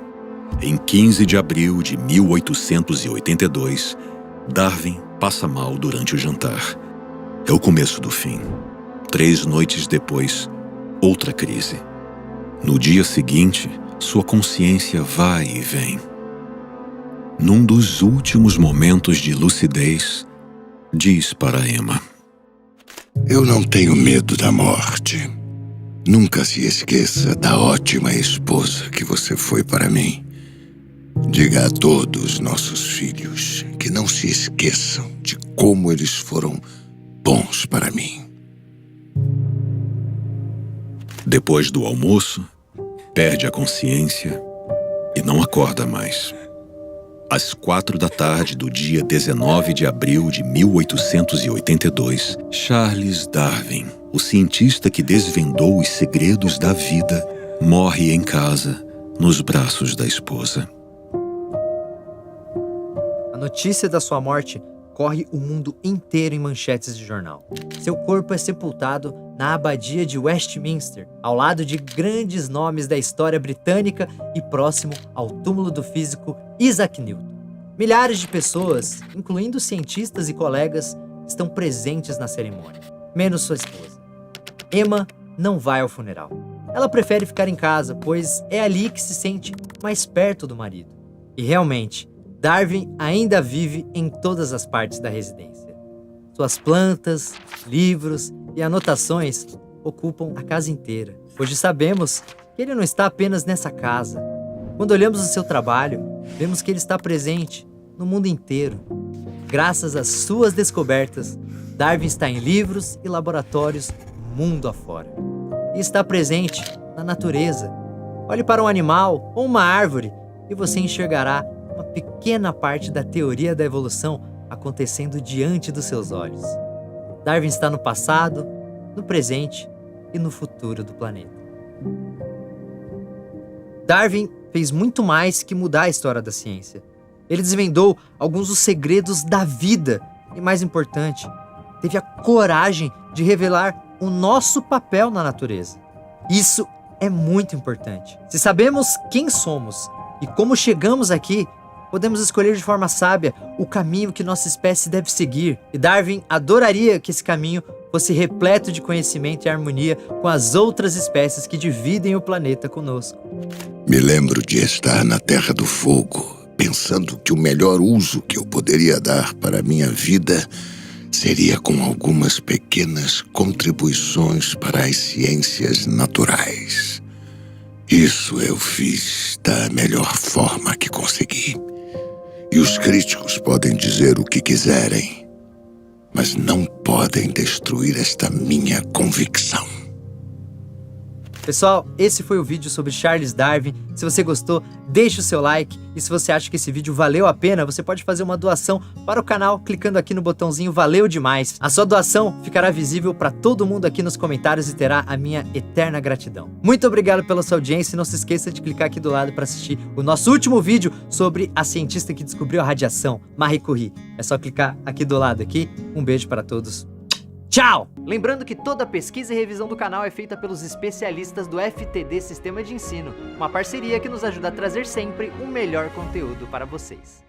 S1: Em 15 de abril de 1882, Darwin passa mal durante o jantar. É o começo do fim. 3 noites depois, outra crise. No dia seguinte, sua consciência vai e vem. Num dos últimos momentos de lucidez, diz para Emma:
S3: Eu não tenho medo da morte. Nunca se esqueça da ótima esposa que você foi para mim. Diga a todos nossos filhos que não se esqueçam de como eles foram bons para mim.
S1: Depois do almoço, perde a consciência e não acorda mais. Às 4 da tarde do dia 19 de abril de 1882, Charles Darwin, o cientista que desvendou os segredos da vida, morre em casa, nos braços da esposa.
S2: A notícia da sua morte corre o mundo inteiro em manchetes de jornal. Seu corpo é sepultado na abadia de Westminster, ao lado de grandes nomes da história britânica e próximo ao túmulo do físico Isaac Newton. Milhares de pessoas, incluindo cientistas e colegas, estão presentes na cerimônia, menos sua esposa. Emma não vai ao funeral. Ela prefere ficar em casa, pois é ali que se sente mais perto do marido. E realmente, Darwin ainda vive em todas as partes da residência. Suas plantas, livros e anotações ocupam a casa inteira. Hoje sabemos que ele não está apenas nessa casa. Quando olhamos o seu trabalho, vemos que ele está presente no mundo inteiro. Graças às suas descobertas, Darwin está em livros e laboratórios mundo afora. E está presente na natureza. Olhe para um animal ou uma árvore e você enxergará uma pequena parte da teoria da evolução acontecendo diante dos seus olhos. Darwin está no passado, no presente e no futuro do planeta. Darwin fez muito mais que mudar a história da ciência. Ele desvendou alguns dos segredos da vida e, mais importante, teve a coragem de revelar o nosso papel na natureza. Isso é muito importante. Se sabemos quem somos e como chegamos aqui, podemos escolher de forma sábia o caminho que nossa espécie deve seguir. E Darwin adoraria que esse caminho fosse repleto de conhecimento e harmonia com as outras espécies que dividem o planeta conosco.
S3: Me lembro de estar na Terra do Fogo, pensando que o melhor uso que eu poderia dar para a minha vida seria com algumas pequenas contribuições para as ciências naturais. Isso eu fiz da melhor forma que consegui. E os críticos podem dizer o que quiserem, mas não podem destruir esta minha convicção.
S2: Pessoal, esse foi o vídeo sobre Charles Darwin. Se você gostou, deixe o seu like. E se você acha que esse vídeo valeu a pena, você pode fazer uma doação para o canal clicando aqui no botãozinho Valeu Demais. A sua doação ficará visível para todo mundo aqui nos comentários e terá a minha eterna gratidão. Muito obrigado pela sua audiência e não se esqueça de clicar aqui do lado para assistir o nosso último vídeo sobre a cientista que descobriu a radiação, Marie Curie. É só clicar aqui do lado aqui. Um beijo para todos. Tchau! Lembrando que toda pesquisa e revisão do canal é feita pelos especialistas do FTD Sistema de Ensino, uma parceria que nos ajuda a trazer sempre o melhor conteúdo para vocês.